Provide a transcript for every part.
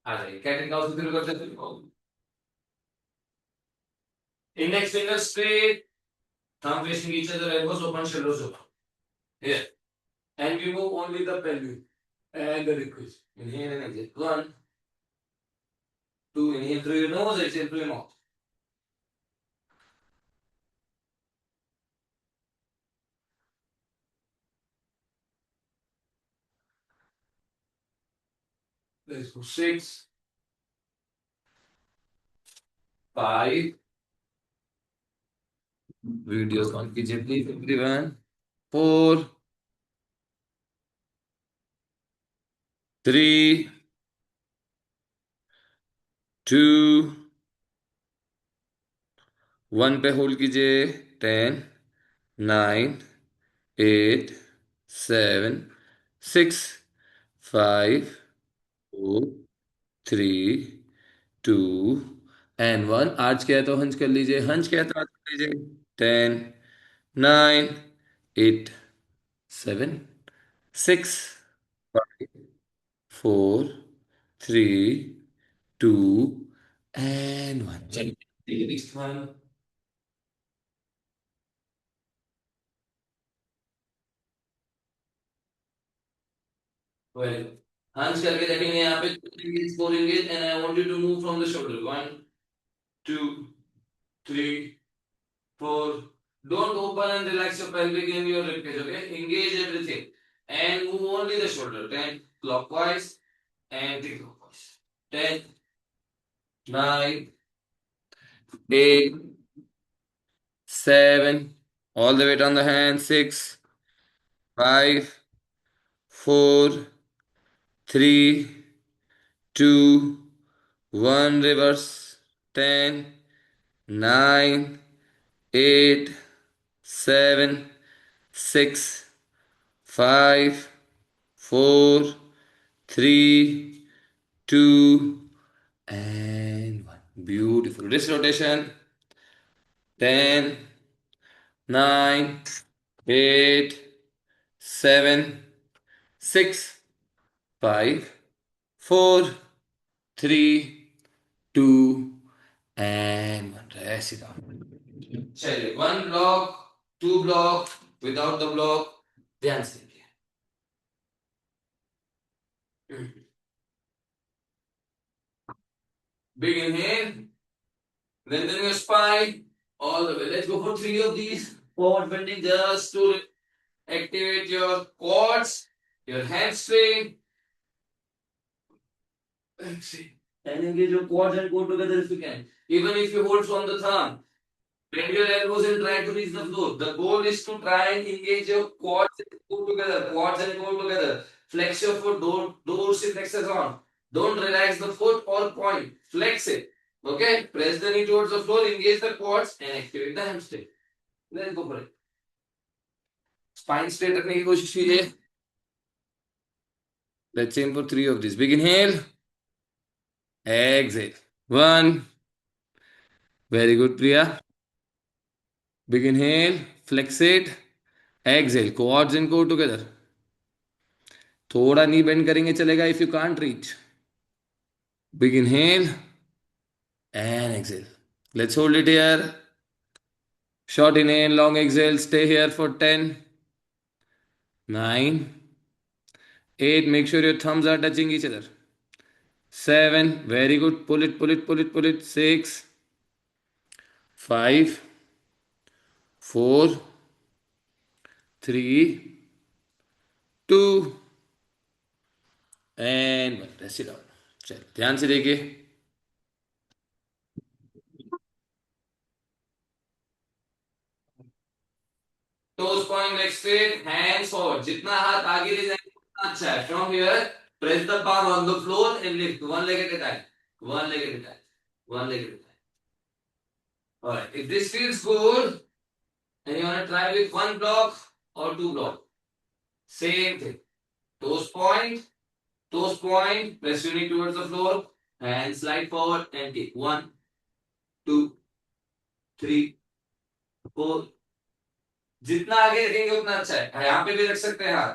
आ जाइए, cat and cows शुरू करते हैं। Index finger straight, thumb facing each other, elbows open, shoulders open. Here. And we move only the pelvis and the liquids. Inhale and exhale. One, two, inhale through your nose, exhale through your mouth. Let's go. 6, 5. Videos on कीजिए please everyone. 4, 3, 2, 1 पे hold कीजिए. 10, 9, 8, 7, 6, 5, 4, 3, 2 and 1. आज क्या है तो hunch कर लीजिए, hunch क्या है तो आज कर लीजिए. 10, 9, 8, 7, 6, 5, 4, 3, 2 एंड 1. चलिए नेक्स्ट वन. Very good. हंच करके देखेंगे यहाँ पे 4 engage and I want you to move from the shoulder. 1, 2, 3, 4. Don't open and relax your pelvic and your ribcage, okay? Engage everything and move only the shoulder. 10 clockwise and anti-clockwise. 10, 9, 8, 7. All the weight on the hand. 6, 5, 4, 3, 2, 1. Reverse. 10, 9, 8, 7, 6, 5, 4, 3, 2 and 1. Beautiful. Wrist rotation. 10, 9, 8, 7, 6, 5, 4, 3, 2 and 1. Rest it down. चलिए, 1 block, 2 block, without the block. ध्यान से देखिए. Big inhale. Lengthen your spine all the way. Let's go for 3 of these. Forward bending just to activate your quads, your hamstring. Exhale. And engage your quads and go together if you can. Even if you hold from the thumb, bend your elbows and try to reach the floor. The goal is to try and engage your quads and go together. Quads and go together. Flex your foot. Don't sit flexors on. Don't relax the foot or point. Flex it. Okay? Press the knee towards the floor. Engage the quads and activate the hamstring. Let's go for it. Spine straight रखने की कोशिश कीजिए. Let's aim for 3 of these. Big inhale. Exhale. 1. Very good, Priya. Big inhale. Flex it. Exhale. Quads and core together. थोड़ा knee bend करेंगे चलेगा if you can't reach. Big inhale and exhale. Let's hold it here. Short inhale, long exhale. Stay here for 10, 9, 8. Make sure your thumbs are touching each other. 7. Very good. Pull it, pull it, pull it, pull it. 6, 5, 4, 3, 2 and 1. Rest it out. चलो ध्यान से देखिए. Toes point, leg straight, hands forward. जितना हाथ आगे ले जाएंगे उतना अच्छा है. From here, press the palm on the floor and lift. One leg at a time. One leg at a time. One leg at a time. Alright. If this feels good, and you want to try with 1 block or 2 block, same thing. Toes point, press your knee towards the floor, and slide forward and take 1, 2, 3, 4. जितना आगे रखेंगे उतना अच्छा है. यहाँ पे भी रख सकते हैं हाथ.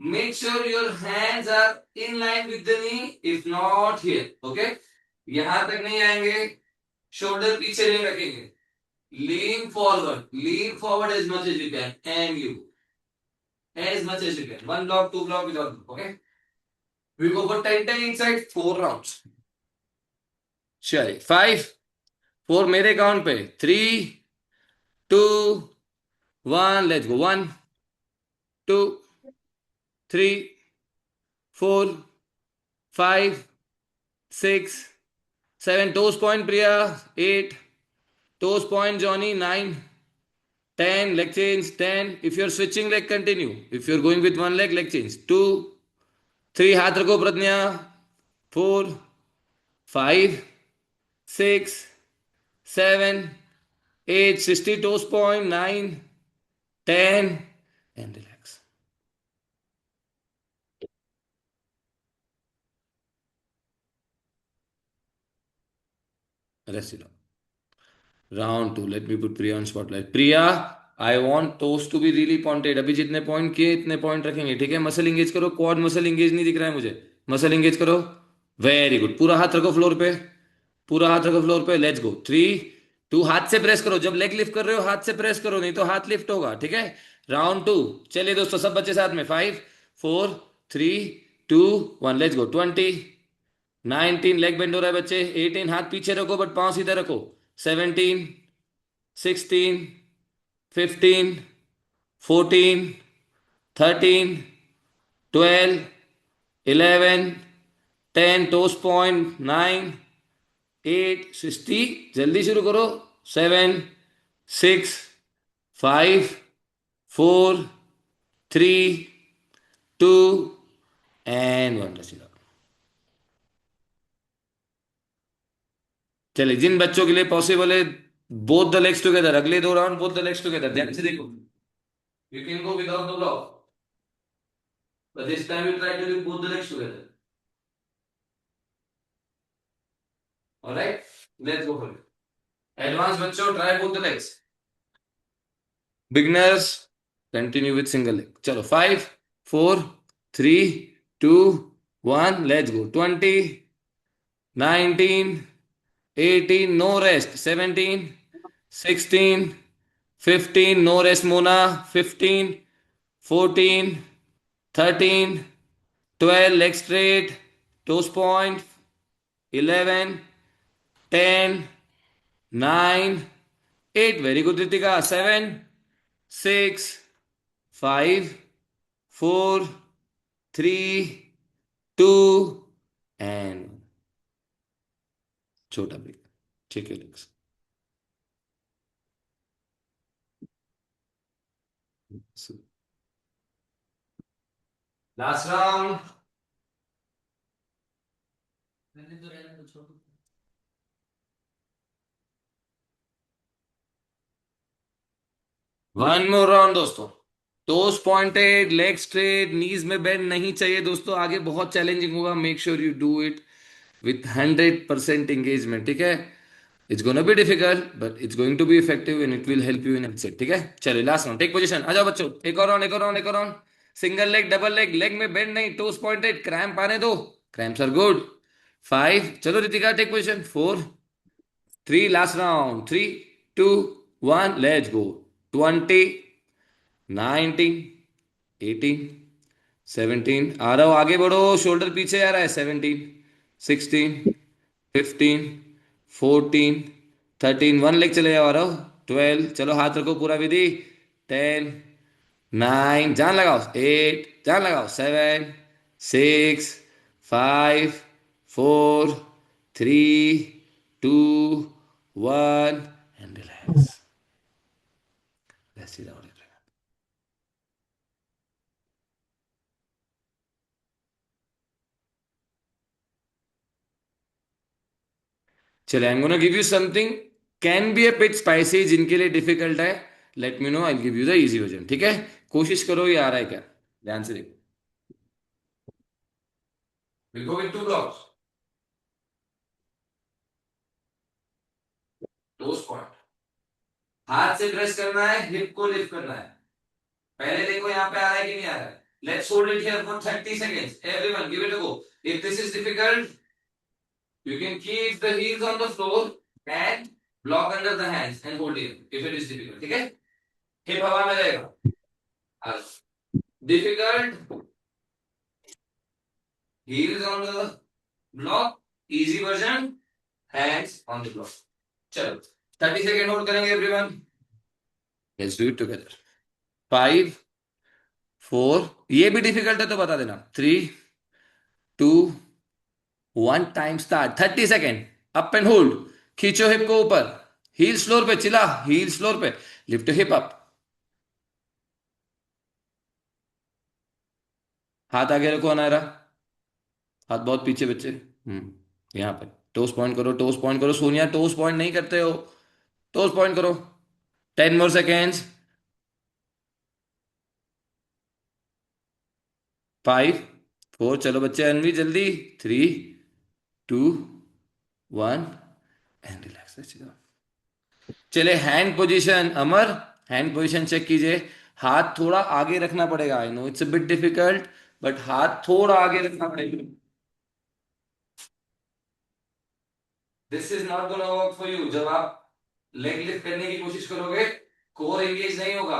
Make sure your hands are in line with the knee, if not here. Okay? यहां तक नहीं आएंगे, शोल्डर पीछे नहीं रखेंगे. Lean forward as much as you can, and you as much as you can. One block, two block without. Okay? We go for 10 each side, 4 rounds. चलिए 5 4 मेरे count पे 3 2 1 let's go 1 2 3 4 5 6 7 toes point Priya 8 toes point Johnny 9 10 leg change 10 if you're switching leg continue if you're going with one leg change 2 3 हाथ रखो प्रज्ञा 4 5 6 7 8 60 toes point 9 10 and relax. Rest it out. Round 2. Let me put Priya on spotlight. Priya, I want toes to be really pointed. अभी जितने point किए इतने point रखेंगे, ठीक है? Muscle engage करो. क्वाड मसल इंगेज नहीं दिख रहा है मुझे. मसल इंगेज करो. Very good. पूरा हाथ रखो फ्लोर पे. पूरा हाथ रखो फ्लोर पे. Let's go. 3 2 हाथ से प्रेस करो. जब लेग लिफ्ट कर रहे हो हाथ से प्रेस करो, नहीं तो हाथ लिफ्ट होगा, ठीक है? राउंड 2. चलिए दोस्तों, सब बच्चे साथ में. 5 4 3 2 1 लेट्स गो. 20 19 लेग बेंड हो रहा है बच्चे. 18 हाथ पीछे रखो बट पांव सीधे रखो. 17 16 15 14 13 12 11 10 टोस पॉइंट 9 8 60 जल्दी शुरू करो. 7 6 5 4 3 2 एंड 1. चलिए, जिन बच्चों के लिए पॉसिबल है, बोथ द लेग्स टुगेदर. अगले 2 round both the legs together. ध्यान से देखो. You can go without the block, but this time you try to do both the legs together. All right, let's go for it. Advanced बच्चों, try both the legs. Beginners, continue with single leg. चलो 5 4 3 2 1 let's go. 20 19 18 no rest. 17 16 15 no rest Mona. 15 14 13 12 leg straight toes point. 11 10 9 8 very good Ritika. 7 6 5 4 3 2 and छोटा break. check your legs. Last round. One more round दोस्तों. Toes pointed, leg straight, knees में bend नहीं चाहिए दोस्तों. आगे बहुत challenging होगा. Make sure you do it with 100% engagement, ठीक है? It's gonna be difficult but it's going to be effective and it will help you in etcetera, ठीक है? चलिए लास्ट राउंड. Take position. आ जाओ बच्चों. एक और राउंड, एक और राउंड, एक और round. Single leg, double leg. Leg में बेंड नहीं, टोस पॉइंटेड. क्रैम्प आने दो. Cramps are good. 5. चलो Ritika, take position. 4 3 last round. 3 2 1 let's go. 20 19 18 17 आ रहा हो, आगे बढ़ो. शोल्डर पीछे आ रहा है. 17 16 15 14 13 वन लेग चले जाओ. आ रहा हो. 12 चलो हाथ रखो पूरा विधि. 10 9 जान लगाओ. 8 जान लगाओ. 7 6 5 4 3 2 1 and relax. Let's see that. चले, I am gonna give you something can be a bit spicy. जिनके लिए डिफिकल्ट है let me know, I give you the easy version, ठीक है? कोशिश करो ये आ रहा है क्या. ध्यान से देखो. Will go with 2 blocks. Toes point. हाथ से प्रेस करना है, हिप को लिफ्ट करना है. पहले देखो यहाँ पे आ रहा है कि नहीं आ रहा है. Let's hold it here for 30 seconds. Everyone, give it a go. If this is difficult, you can keep the heels on the floor and block under the hands and hold it if it is difficult. ठीक है? Hip हवा में रहेगा. Difficult, heels on the block. Easy version, hands on the block. चलो 30 second hold करेंगे everyone. Let's do it together. 5 4. ये भी difficult है तो बता देना. 3 2 1 time start. 30 second. Up and hold. खींचो हिप को ऊपर. हील फ्लोर पे. चिल्ला. हील फ्लोर पे. Lift hip up. हाथ आगे रखो अनायरा. हाथ बहुत पीछे बच्चे. यहाँ पे. टोस पॉइंट करो. टोस पॉइंट करो. सोनिया टोस पॉइंट नहीं करते हो. टोस पॉइंट करो. 10 more seconds. 5 4. चलो बच्चे अनवी जल्दी. 3 2 1 एंड रिलैक्स. चले हैंड पोजीशन. अमर, हैंड पोजीशन चेक कीजिए. हाथ थोड़ा आगे रखना पड़ेगा. I know it's a bit difficult, but हाथ थोड़ा आगे रखना पड़ेगा. This is not gonna work for you. जब आप लेग लिफ्ट करने की कोशिश करोगे, कोर एंगेज नहीं होगा.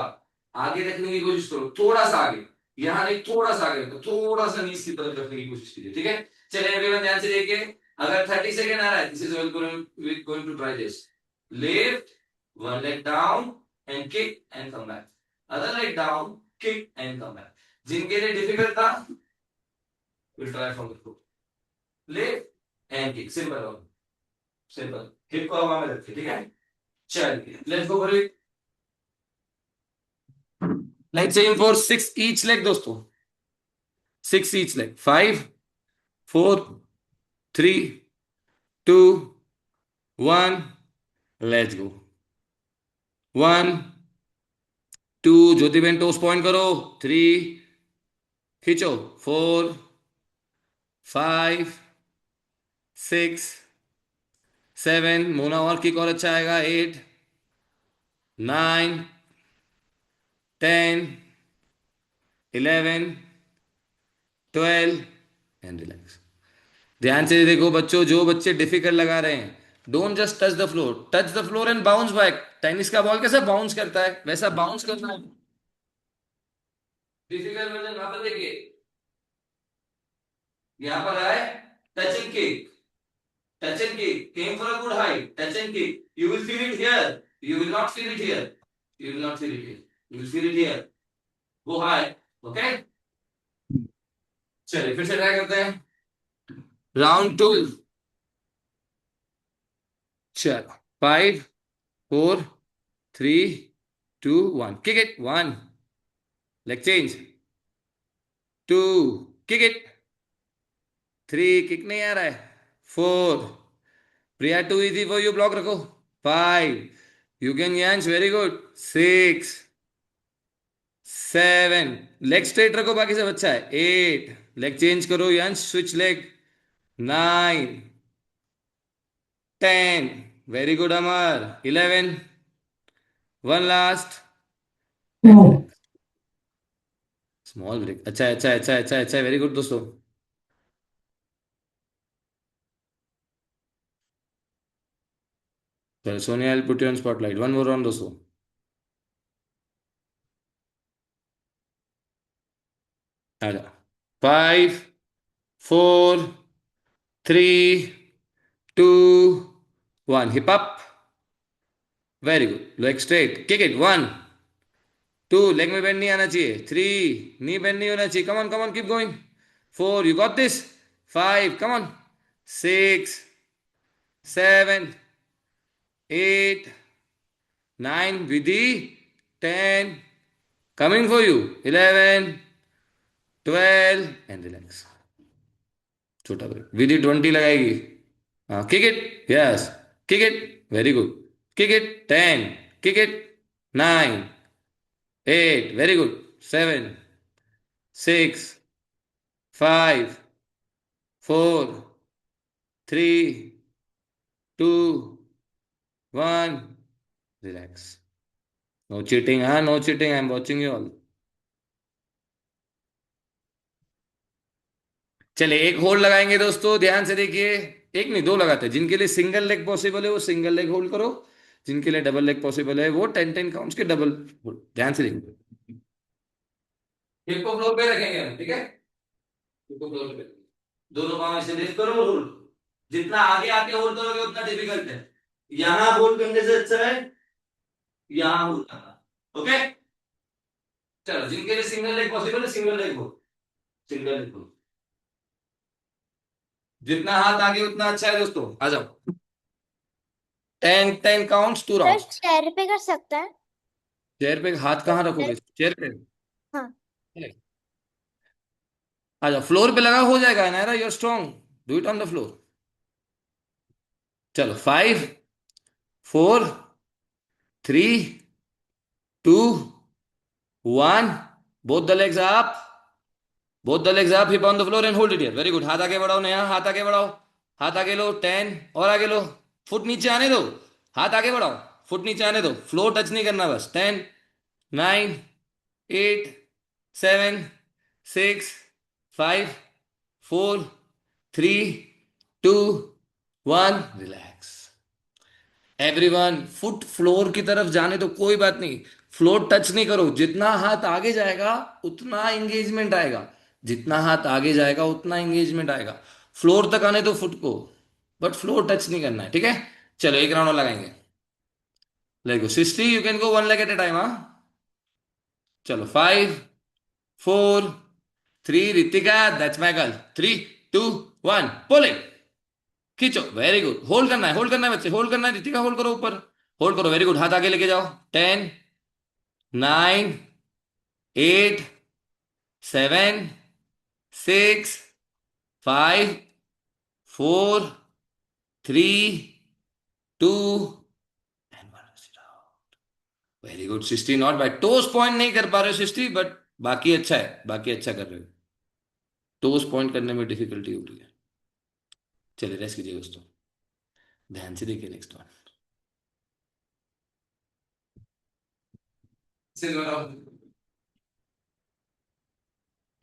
आगे रखने की कोशिश करो. थोड़ा सा आगे. यहां नहीं, थोड़ा सा आगे रखो. थोड़ा सा नीचे की तरफ रखने की कोशिश कीजिए. ठीक है. चलिए एवरीवन ध्यान से देखिए. अगर 30 सेकेंड आ रहा है, this is going to try this. Lift, one leg down and kick and come back. Other leg down, kick and come back. जिनके लिए डिफिकल्ट था, we'll try from the floor. Lift and kick. Simple हो. Simple. Hip को हवा में रखिए. ठीक है. चलिए let's go for it. Let's aim for 6 each leg दोस्तों. 6 each leg. 5 4 3 2 1. Let's go. 1 2. Jyoti ben toes point करो. 3. खींचो. 4 5 6 7. मोना और किक और अच्छा आएगा. 8 9 10 11 12 एंड रिलैक्स. ध्यान से देखो बच्चों. जो बच्चे डिफिकल्ट लगा रहे हैं, don't just touch the floor. Touch the floor and bounce back. Tennis का बॉल कैसा बाउंस करता है, वैसा बाउंस करना है. डिफिकल्ट वर्जन वहां पर देखिए. यहां पर आए. Touch and kick. Touch and kick. Came for a good height. Touch and kick. You will feel it here. You will not feel it here. You will not feel it here. You will feel it here. Go high. Okay? चलिए फिर से try करते हैं. Round 2. चलो. 5 4 3 2 1. Kick it. 1. Leg change. 2. Kick it. 3. Kick नहीं आ रहा है. 4. Priya too easy for you. Block रखो. 5. You can Yansh. Very good. 6 7. Leg straight रखो. बाकी सब अच्छा है. 8. लेग चेंज करो Yansh. Switch leg. 9 10. Very good Amar. 11. One last. Small break. अच्छा है, अच्छा है, अच्छा है, अच्छा है, अच्छा है. वेरी गुड दोस्तों. चलो Sonia, I put you on spotlight. One more round दोस्तों. आजा. 5 4 3 2 1. Hip up. Very good. Leg straight. Kick it. 1 2. Leg में बेंड नहीं आना चाहिए. 3. नी बेंड नहीं होना चाहिए. कम on, come on, keep going. 4. You got this. 5. Come on. 6 7 8 9. Vidhi. 10. Coming for you. 11 12 and relax. छोटा ब्रेक. विधि 20 लगाएगी. हाँ. Kick it. Yes. Kick it. Very good. Kick it. 10. Kick it. 9 8. Very good. 7 6 5 4 3 2 1. Relax. No cheating, huh? No cheating. I'm watching you all. चलिए एक hold लगाएंगे दोस्तों, ध्यान से देखिए। एक नहीं, दो लगाते हैं। जिनके लिए सिंगल लेग पॉसिबल है वो सिंगल लेग होल्ड करो। जिनके लिए डबल लेग पॉसिबल है वो 10-10 काउंट्स के डबल होल्ड। ध्यान से देखिए। हिप को फ्लोर पे रखेंगे हम, ठीक है। हिप को फ्लोर पे, दोनों पाँव ऐसे लिफ्ट करो और होल्ड। जितना आगे आके होल्ड करोगे उतना डिफिकल्ट है। यहाँ होल्ड करने से अच्छा है यहाँ होल्ड करना। ओके, चलो जिनके लिए सिंगल लेग पॉसिबल है single leg hold. Single leg hold, जितना हाथ आगे उतना अच्छा है दोस्तों। आ जाओ। 10-10 काउंट्स, 2 सर राउंड्स। चेयर पे कर सकते हैं? चेयर पे हाथ कहाँ चेयर। रखोगे, चेयर पे? हाँ। आ जाओ, फ्लोर पे लगा, हो जाएगा Naira, you are strong. Do it on the floor. चलो 5, 4, 3, 2, 1। Both the legs up. Both the legs up, hip on the floor and hold it here. Very good. हाथ आगे बढ़ाओ नया, हाथ आगे बढ़ाओ। हाथ आगे लो, 10 और आगे लो। फुट नीचे आने दो। हाथ आगे बढ़ाओ, फुट नीचे आने दो, फ्लोर टच नहीं करना बस। 10, 9, 8, 7, 6, 5, 4, 3, 2, 1। Relax everyone. फुट फ्लोर की तरफ जाने तो कोई बात नहीं, फ्लोर टच नहीं करो। जितना हाथ आगे जाएगा उतना एंगेजमेंट आएगा। जितना हाथ आगे जाएगा उतना एंगेजमेंट आएगा। फ्लोर तक आने दो फुट को, बट फ्लोर टच नहीं करना है, ठीक है। चलो एक राउंड और लगाएंगे। लेट्स गो सिस्टी, you can go 1 leg at a time, हाँ। चलो 5, 4, 3, Ritika that's my girl. 3, 2, 1, pull it. खींचो, वेरी गुड। होल्ड करना है, होल्ड करना है बच्चे, होल्ड करना है। रितिका होल्ड करो ऊपर। होल्ड करो, वेरी गुड। हाथ आगे लेके जाओ। 10, 9, 8, 7, 6, 5, 4, 3, 2 वेरी गुड सिस्टी, नॉट बैड। टोस पॉइंट नहीं कर पा रहे हो सिस्टी, बट बाकी अच्छा है, बाकी अच्छा कर रहे हो। टोस पॉइंट करने में डिफिकल्टी हो रही है। चलिए रेस्ट कीजिए दोस्तों, ध्यान से देखिए नेक्स्ट वन।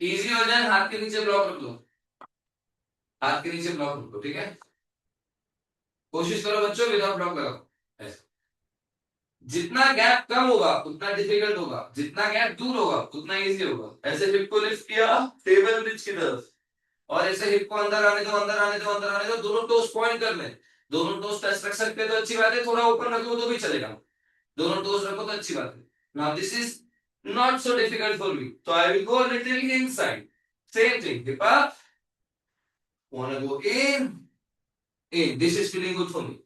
इजी हो जाए, हाथ के नीचे ब्लॉक रख लो। हाथ के नीचे ब्लॉक रख लो, ठीक है। कोशिश करो बच्चों विदाउट ब्लॉक लगाओ, ऐसे। जितना गैप कम होगा उतना डिफिकल्ट होगा, जितना गैप दूर होगा उतना इजी होगा। ऐसे हिप को लिफ्ट किया टेबल ब्रिज की तरफ, और ऐसे हिप को अंदर आने दो, अंदर आने दो, अंदर आने दो। दोनों टोस पॉइंट कर ले। दोनों टोस टच रख सकते हैं तो अच्छी बात है, थोड़ा ऊपर रख लो तो भी चलेगा। दोनों टोस रखो तो अच्छी बात है। Now this is not so difficult for me, so I will go a little inside. Same thing, hip up, wanna go in. This is feeling good for me.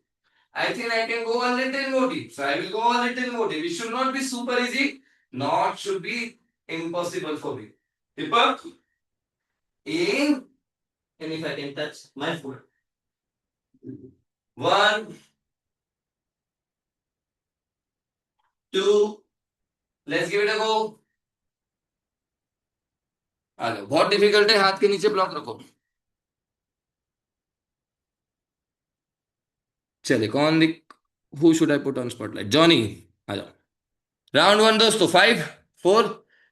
I think I can go a little more deep. So I will go a little more deep. It should not be super easy, not should be impossible for me. Hip up, in, and if I can touch my foot. 1, 2, let's give it a go. आ जाओ, बहुत difficult है, हाथ के नीचे block रखो। चलिए कौन दिख, who should I put on spotlight? Johnny, आ जाओ। राउंड वन दोस्तों, 5, 4,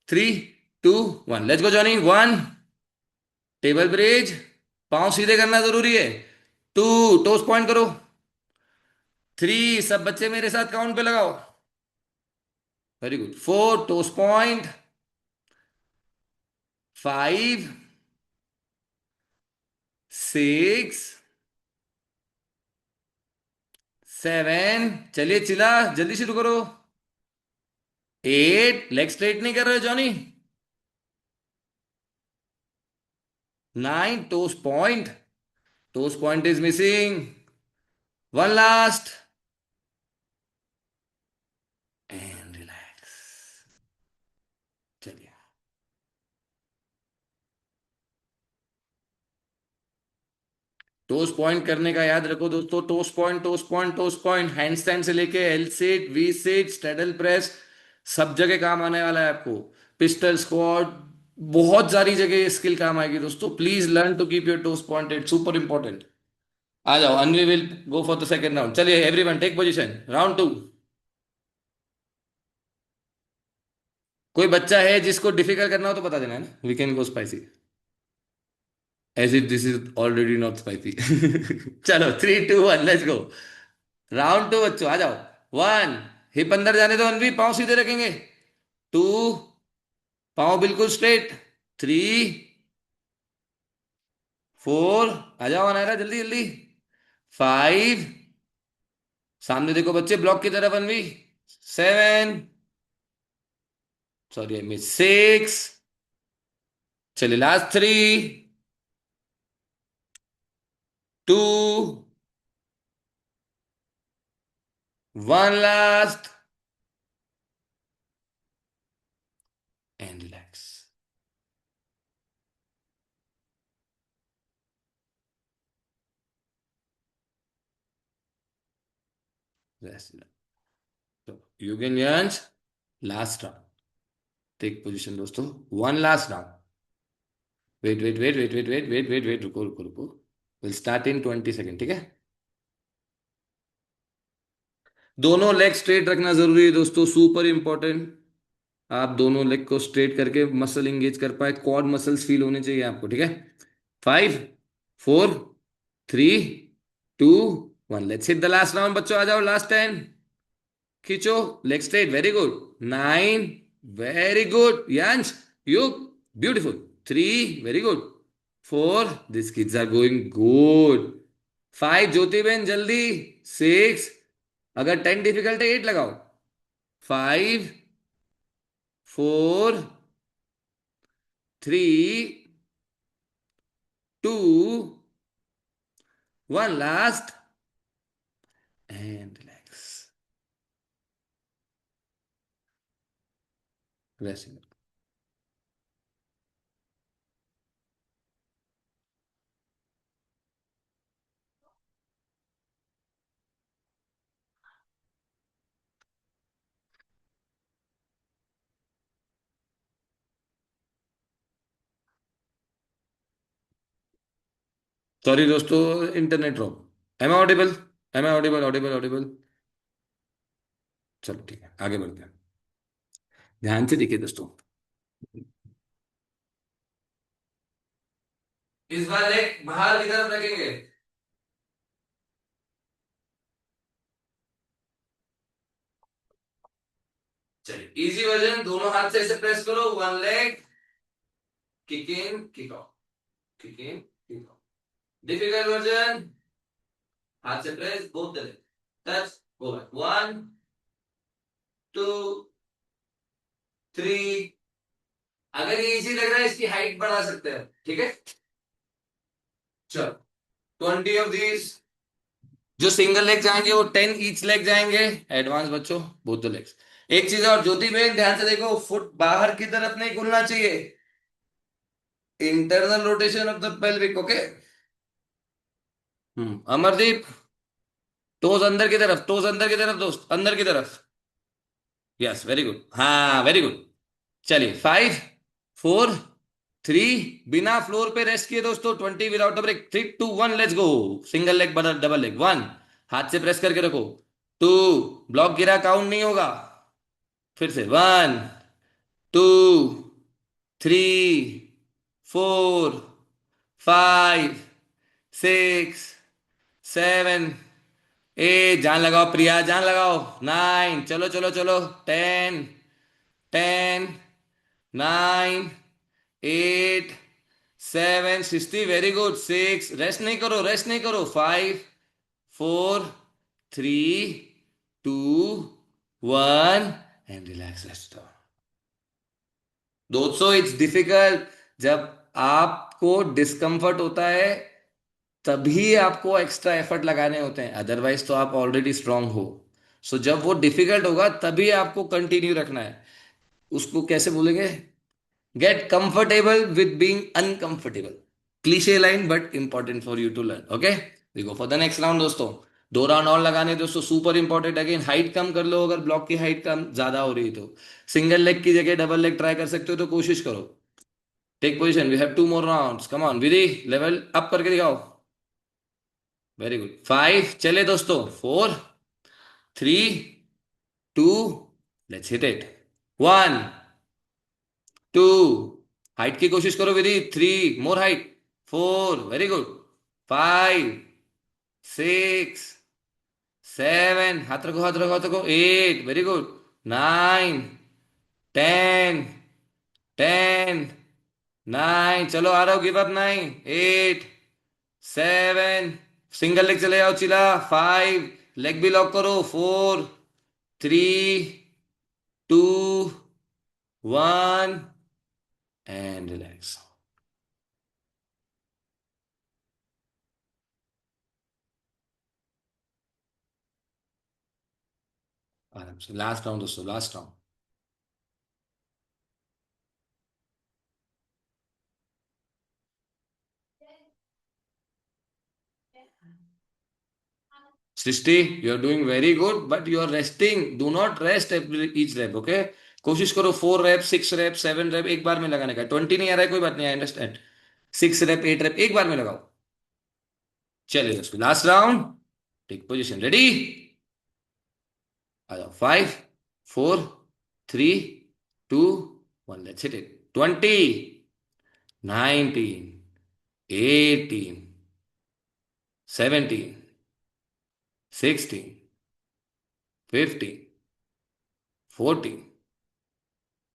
3, 2, 1, let's go Johnny. 1, table bridge, पांव सीधे करना जरूरी है। 2, टोस पॉइंट करो। 3, सब बच्चे मेरे साथ काउंट पे लगाओ। Very good. 4, toast point. 5, 6, 7, चलिए चिल्ला, जल्दी शुरू करो। 8, लेग स्ट्रेट नहीं कर रहे हो Johnny. 9, toes point. Toes point is missing. One last, and relax. चलिए, टोस पॉइंट करने का याद रखो दोस्तों। Toes point, toes point, toes point. Handstand से लेके L sit, V sit, straddle press, सब जगह काम आने वाला है आपको। पिस्टल स्क्वाट, बहुत सारी जगह स्किल काम आएगी दोस्तों। Please learn to keep your toes pointed, super important. आ जाओ, Anvi will go for the second round. चलिए एवरीवन टेक पोजीशन, राउंड 2। कोई बच्चा है जिसको डिफिकल्ट करना हो तो बता देना, है ना, we can go spicy. As if this is already not spicy. चलो 3 2 1 लेट्स गो। राउंड टू बच्चों आ जाओ। वन, हिप अंदर जाने दो अनवी, पाँव सीधे रखेंगे। टू, पाँव बिल्कुल स्ट्रेट। थ्री, फोर, आ जाओ अनायरा जल्दी जल्दी। फाइव, सामने देखो बच्चे ब्लॉक की तरफ Anvi. Seven, sorry I miss, six, चलिए last three, two, one last, and relax. तो Yugen Yansh, last round, take position दोस्तों। One last round. Wait wait wait wait wait wait wait wait wait, रुको रुको रुको। विल स्टार्ट इन 20 सेकेंड, ठीक है। दोनों leg straight रखना जरूरी है दोस्तों, सुपर इंपॉर्टेंट। आप दोनों लेग को स्ट्रेट करके मसल इंगेज कर पाए, क्वाड मसल्स फील होने चाहिए आपको, ठीक है। 5 4 3 2 1, let's hit the last round बच्चों, आ जाओ लास्ट 10। खींचो, leg straight, very good. 9, very good Yansh, Yug, beautiful. 3, very good. 4, this kids are going good. 5, Jyoti बहन जल्दी। 6, अगर 10 डिफिकल्ट है 8 लगाओ। 5 4 3 2 1 last, and relax. Rest. Sorry दोस्तों, internet drop. Am I audible? Am I audible? Audible audible? चलो ठीक है, आगे बढ़ते हैं। ध्यान से देखिए दोस्तों। इस बार लेग बाहर की तरफ रखेंगे। चलिए इजी वर्जन, दोनों हाथ से ऐसे प्रेस करो, one leg, kick in kick out, kick in kick out. Difficult version, हाथ से press, both the leg, touch, go back, 1 2 3। अगर ये इजी लग रहा है इसकी हाइट बढ़ा सकते हैं, ठीक है। चलो 20 ऑफ दीज। जो सिंगल लेग जाएंगे वो 10 ईच लेग जाएंगे। एडवांस बच्चों, बोथ द लेग्स। एक चीज और ज्योति में ध्यान से देखो, फुट बाहर की तरफ नहीं खुलना चाहिए। Internal rotation of the pelvic, okay. Amardeep, toes अंदर की तरफ, टोज अंदर की तरफ दोस्त, अंदर की तरफ। यस वेरी गुड, हाँ वेरी गुड। चलिए 5 4 3, बिना फ्लोर पे रेस्ट किए दोस्तों, 20 without a break. 3 2 1 let's go. Single leg बदल डबल लेग, 1, हाथ से प्रेस करके रखो। 2, ब्लॉक गिरा काउंट नहीं होगा। फिर से 1 2 3 4 5 6 7 8, जान लगाओ प्रिया, जान लगाओ। 9, चलो चलो चलो। 10 10 9 8 7, सिक्सटी, वेरी गुड। 6, रेस्ट नहीं करो, रेस्ट नहीं करो। 5 4 3 2 1, एंड रिलैक्स, रेस्ट। दोस्तों इट्स डिफिकल्ट। जब आपको डिस्कम्फर्ट होता है तभी आपको एक्स्ट्रा एफर्ट लगाने होते हैं, अदरवाइज तो आप ऑलरेडी स्ट्रांग हो। सो जब वो डिफिकल्ट होगा तभी आपको कंटिन्यू रखना है। उसको कैसे बोलेंगे? Get comfortable with being uncomfortable. Cliche line but important for you to learn, okay. We go for the next round दोस्तों। 2 राउंड और लगाने हैं दोस्तों, सुपर इंपॉर्टेंट। अगेन हाइट कम कर लो, अगर ब्लॉक की हाइट कम ज्यादा हो रही है तो। सिंगल लेग की जगह डबल लेग ट्राई कर सकते हो तो कोशिश करो। Take position, we have 2 more rounds, come on Vidhi, level up करके दिखाओ। Very good. 5, चले दोस्तों। 4 3 2, लेट्स हिट इट। 1 2, हाइट की कोशिश करो विधि। 3, मोर हाइट। 4, very good. 5, 6, 7, हाथ रखो हाथ रखो हाथ रखो, 8, very good. 9, 10, 10, 9, चलो आ रहा हो, गिव अप, 9, 8, 7, सिंगल लेग चले जाओ चिला, 5, लेग भी लॉक करो, 4, 3, 2, 1 एंड रिलैक्स। आराम से, लास्ट राउंड दोस्तों, last round. 60, you are doing very good, but you are resting. Do not rest each rep, okay? कोशिश करो 4 रैप, 6 रैप, 7 रैप एक बार में लगाने का। 20 नहीं आ रहा है, कोई बात नहीं, आई अंडरस्टैंड। 6 रैप, 8 रैप एक बार में लगाओ। चलिए दोस्तों, last round. Take position, ready, आ जाओ। 5, 4, 3, 2, 1, let's hit it. 20, 19, 18, 17, 16, 15, 14,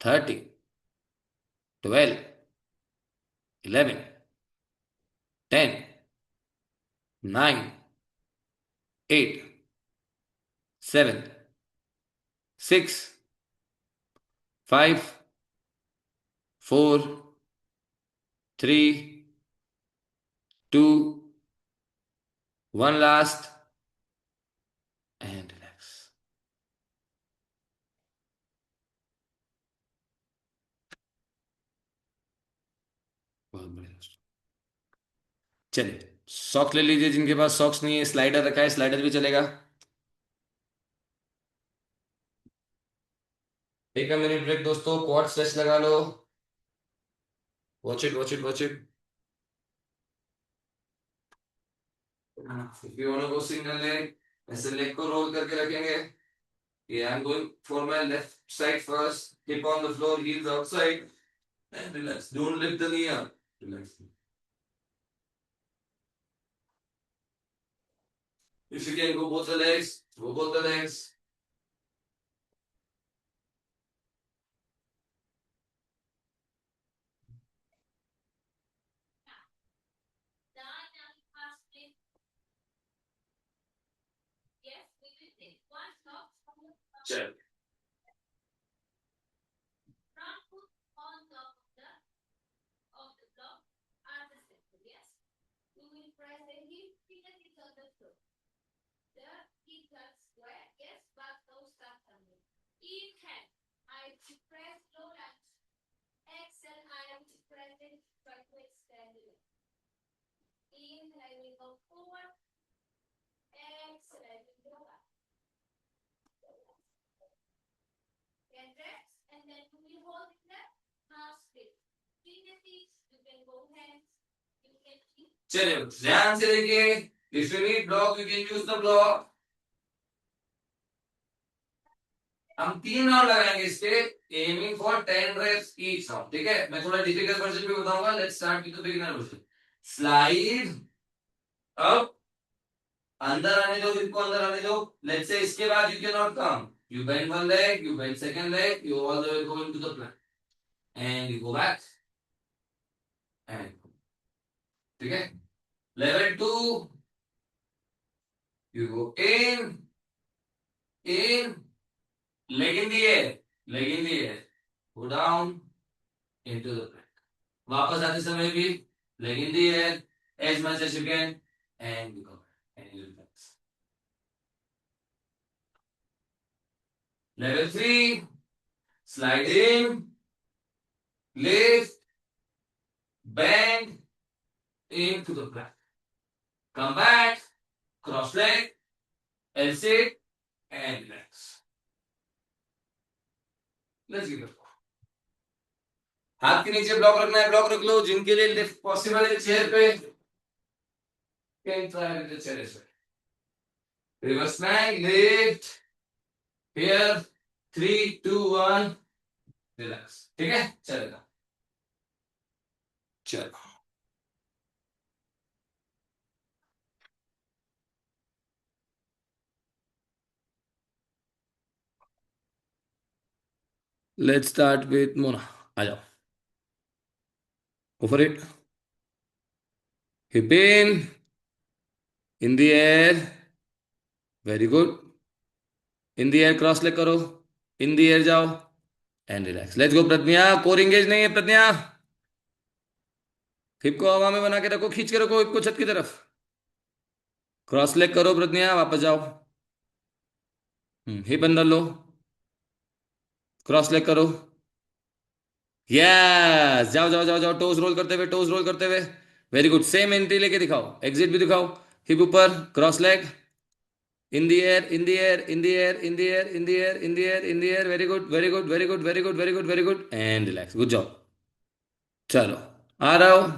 13, 12, 11, 10, 9, 8, 7, 6, 5, 4, 3, 2, 1, last and relax. बहुत बढ़िया दोस्तों। चलिए, सॉक्स ले लीजिए, जिनके पास सॉक्स नहीं है, स्लाइडर रखा है, स्लाइडर भी चलेगा। टेक अ मिनट ब्रेक दोस्तों, क्वाड स्ट्रेच लगा लो। Watch it, watch it, watch it. If you want to go single leg, ऐसे लेग को रोल करके रखेंगे। Yeah, I'm going for my left side first. Hip on the floor, heels outside, and relax. Don't lift the knee up. Relax. If you can go both the legs, go both the legs. चल, चलिए ध्यान से देखिए। If you need block, you can use the block. हम 3 round लगाएंगे इसके, aiming for 10 reps each round, ठीक है? मैं थोड़ा डिफिकल्ट वर्जन भी बताऊंगा। Let's start with the beginner version. Slide up, अंदर आने दो, हिप को अंदर आने दो। लेट्स से इसके बाद you can not come, you bend one leg, you bend second leg, you all the way go into the plank and you go back and, ठीक है? Level 2, you go in, leg in the air, leg in the air, go down into the plank. वापस आते समय भी leg in the air as much as you can and you come and you relax. Level 3, slide in, lift, bend into the plank. Come back, cross leg, L sit and relax. Let's give it a go. हाथ के नीचे block रखना है, block रख लो। जिनके लिए lift possible है चेयर पे, can try with the chair as well. Reverse plank, lift, here, 3, 2, 1, relax, ठीक है? चलेगा, चलो। Let's start with Mona. आ जाओ। Go for it. Hip in the air. Very good. In the air cross leg करो। In the air जाओ। And relax. Let's go Pragya. Core engage नहीं है प्रज्ञा। हिप को हवा में बना के रखो, खींच के रखो हिप को छत की तरफ। क्रॉस लेग करो प्रज्ञा, वापस जाओ। हिप अंदर लो। क्रॉस लेग करो। यस, जाओ जाओ जाओ जाओ, टोज रोल करते हुए, टोज रोल करते हुए। Very good. सेम एंट्री लेके दिखाओ, एग्जिट भी दिखाओ। हिप ऊपर, cross leg. In the air, in the air, in the air, in the air, in the air, in the air, in the air. Very good, very good, very good, very good, very good, very good. And relax. Good job. चलो, आ रहा हो।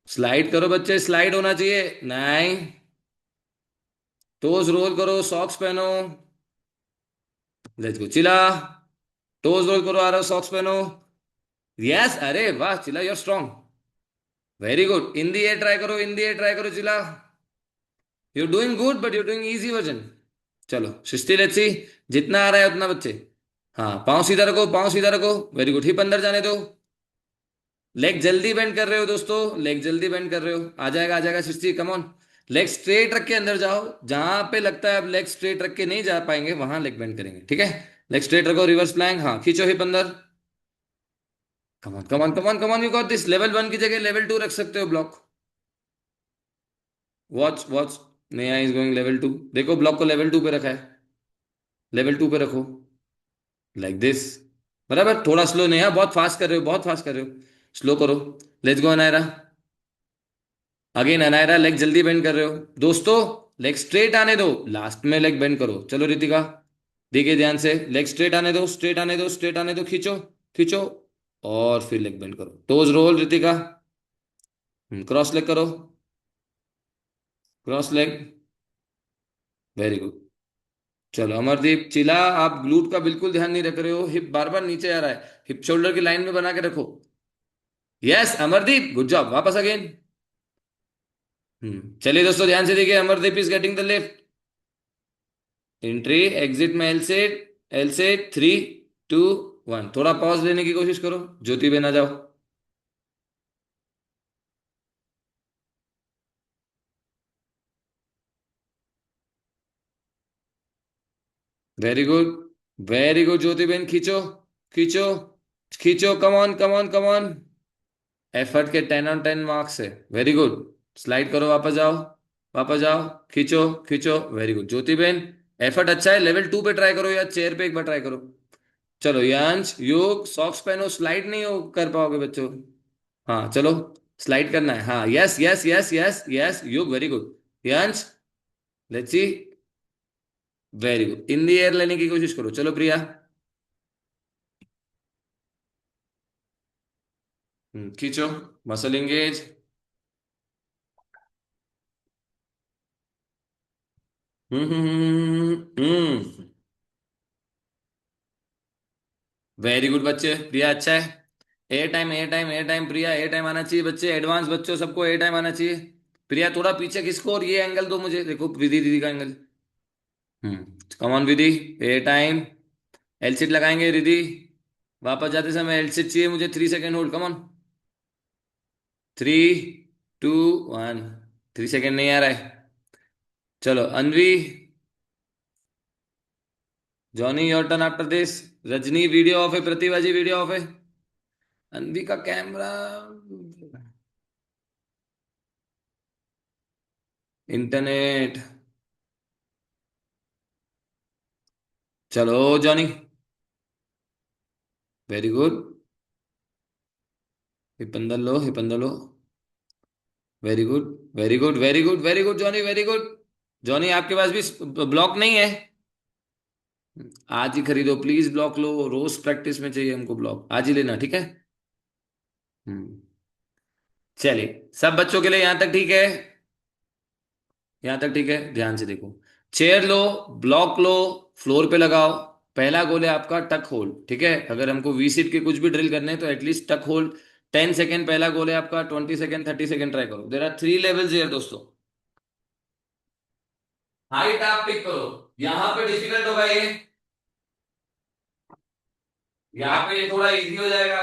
Slide करो बच्चे, slide होना चाहिए। नहीं। Toes roll करो, socks पहनो। Let's go Chila. Toes roll करो, आ रहा हो, सॉक्स पहनो। यस, अरे वाह Chila, you're strong. Very good. In the air try करो, इन दी एयर ट्राई करो Chila. You doing good, but you doing easy version. चलो सृष्टि, लेट्स सी। जितना आ रहा है उतना बच्चे। हाँ, पाँव सीधा रखो, पाँव सीधा रखो। Very good. हिप अंदर जाने दो। लेग जल्दी बेंड कर रहे हो दोस्तों, लेग जल्दी बेंड कर रहे हो। आ जाएगा सृष्टि, कम ऑन। लेग स्ट्रेट रख के अंदर जाओ। जहां पे लगता है अब लेग स्ट्रेट रख के नहीं जा पाएंगे, वहां लेग बेंड करेंगे, ठीक है। लेग स्ट्रेट रखो, रिवर्स प्लैंक, हाँ खींचो हिप अंदर। कम on come on come on come on, you got this. Level 1 की जगह लेवल 2 रख सकते हो block. Watch watch. Neha is going level 2। देखो ब्लॉक को लेवल 2 पे रखा है। लेवल 2 पे रखो। Like this. बराबर। थोड़ा स्लो नेहा, बहुत फास्ट कर रहे हो, बहुत फास्ट कर रहे हो। स्लो करो। Let's go Anaira. Again Anaira, leg जल्दी बेंड कर रहे हो दोस्तों। लेग स्ट्रेट आने दो, लास्ट में लेग बेंड करो। चलो रितिका, देखिए ध्यान से। लेग स्ट्रेट आने दो, स्ट्रेट आने दो, स्ट्रेट आने दो, खींचो। खींचो। और फिर लेग बेंड करो, toes roll Ritika. Cross leg करो। Cross leg. Very good. चलो अमरदीप चिला। आप ग्लूट का बिल्कुल ध्यान नहीं रख रहे हो, हिप बार बार नीचे आ रहा है। हिप शोल्डर की लाइन में बना के रखो। यस अमरदीप, गुड जॉब, वापस अगेन। चलिए दोस्तों, ध्यान से देखिए। Amardeep is getting the lift. Entry exit में एल से। एल से 3 2 1। थोड़ा पॉज लेने की कोशिश करो, ज्योति बना जाओ। Very good. वेरी गुड ज्योति बहन, खींचो। खींचो। खींचो, कम on come on come on. Effort के 10 on 10 मार्क्स है। Very good. स्लाइड करो, वापस जाओ। वापस जाओ। खींचो। खींचो। वेरी गुड ज्योति बहन। एफर्ट अच्छा है। लेवल 2 पे ट्राई करो, या चेयर पे एक बार ट्राई करो। चलो यांश योग, सॉक्स पहनो, स्लाइड नहीं हो कर पाओगे बच्चों। हाँ चलो। स्लाइड करना है, हाँ yes yes yes yes yes Yog, very good. Yansh, let's see. Very good. In the air लेने की कोशिश करो, चलो प्रिया। खींचो। Muscle engage. वेरी गुड बच्चे, प्रिया अच्छा है। Air time air time air time Priya, air time आना चाहिए बच्चे, एडवांस बच्चों सबको एयर टाइम आना चाहिए। प्रिया थोड़ा पीछे खिसको, और ये एंगल दो मुझे, देखो विधि दीदी का angle. Come on Vidhi. Air time. L seat लगाएंगे रिधि। वापस जाते समय एल सीट चाहिए मुझे, 3 second hold, come on. 3 2 1। 3 second नहीं आ रहा है। चलो Anvi. Johnny your turn after this. Rajni video off है, प्रतिभा जी वीडियो ऑफ है। अनवी का कैमरा। इंटरनेट। चलो जॉनी। Very good. हिप अंदर लो, हिप अंदर लो। Very good. Very good very good very good Johnny, very good. Johnny आपके पास भी ब्लॉक नहीं है। आज ही खरीदो please block, low rose practice में चाहिए हमको ब्लॉक, आज ही लेना, ठीक है। हम्म चलिए, सब बच्चों के लिए यहां तक ठीक है। यहां तक ठीक है, ध्यान से देखो। चेयर लो। ब्लॉक लो। फ्लोर पे लगाओ। पहला गोल है आपका टक होल्ड, ठीक है। अगर हमको वी सीट के कुछ भी ड्रिल करने हैं तो एटलीस्ट टक होल्ड। 10 सेकेंड पहला गोल है आपका, 20 सेकेंड, 30 सेकेंड ट्राई करो। देर आर 3 लेवल्स हियर दोस्तों। हाइट आप पिक करो। यहाँ पे डिफिकल्ट होगा ये, यहाँ पे ये थोड़ा इजी हो जाएगा,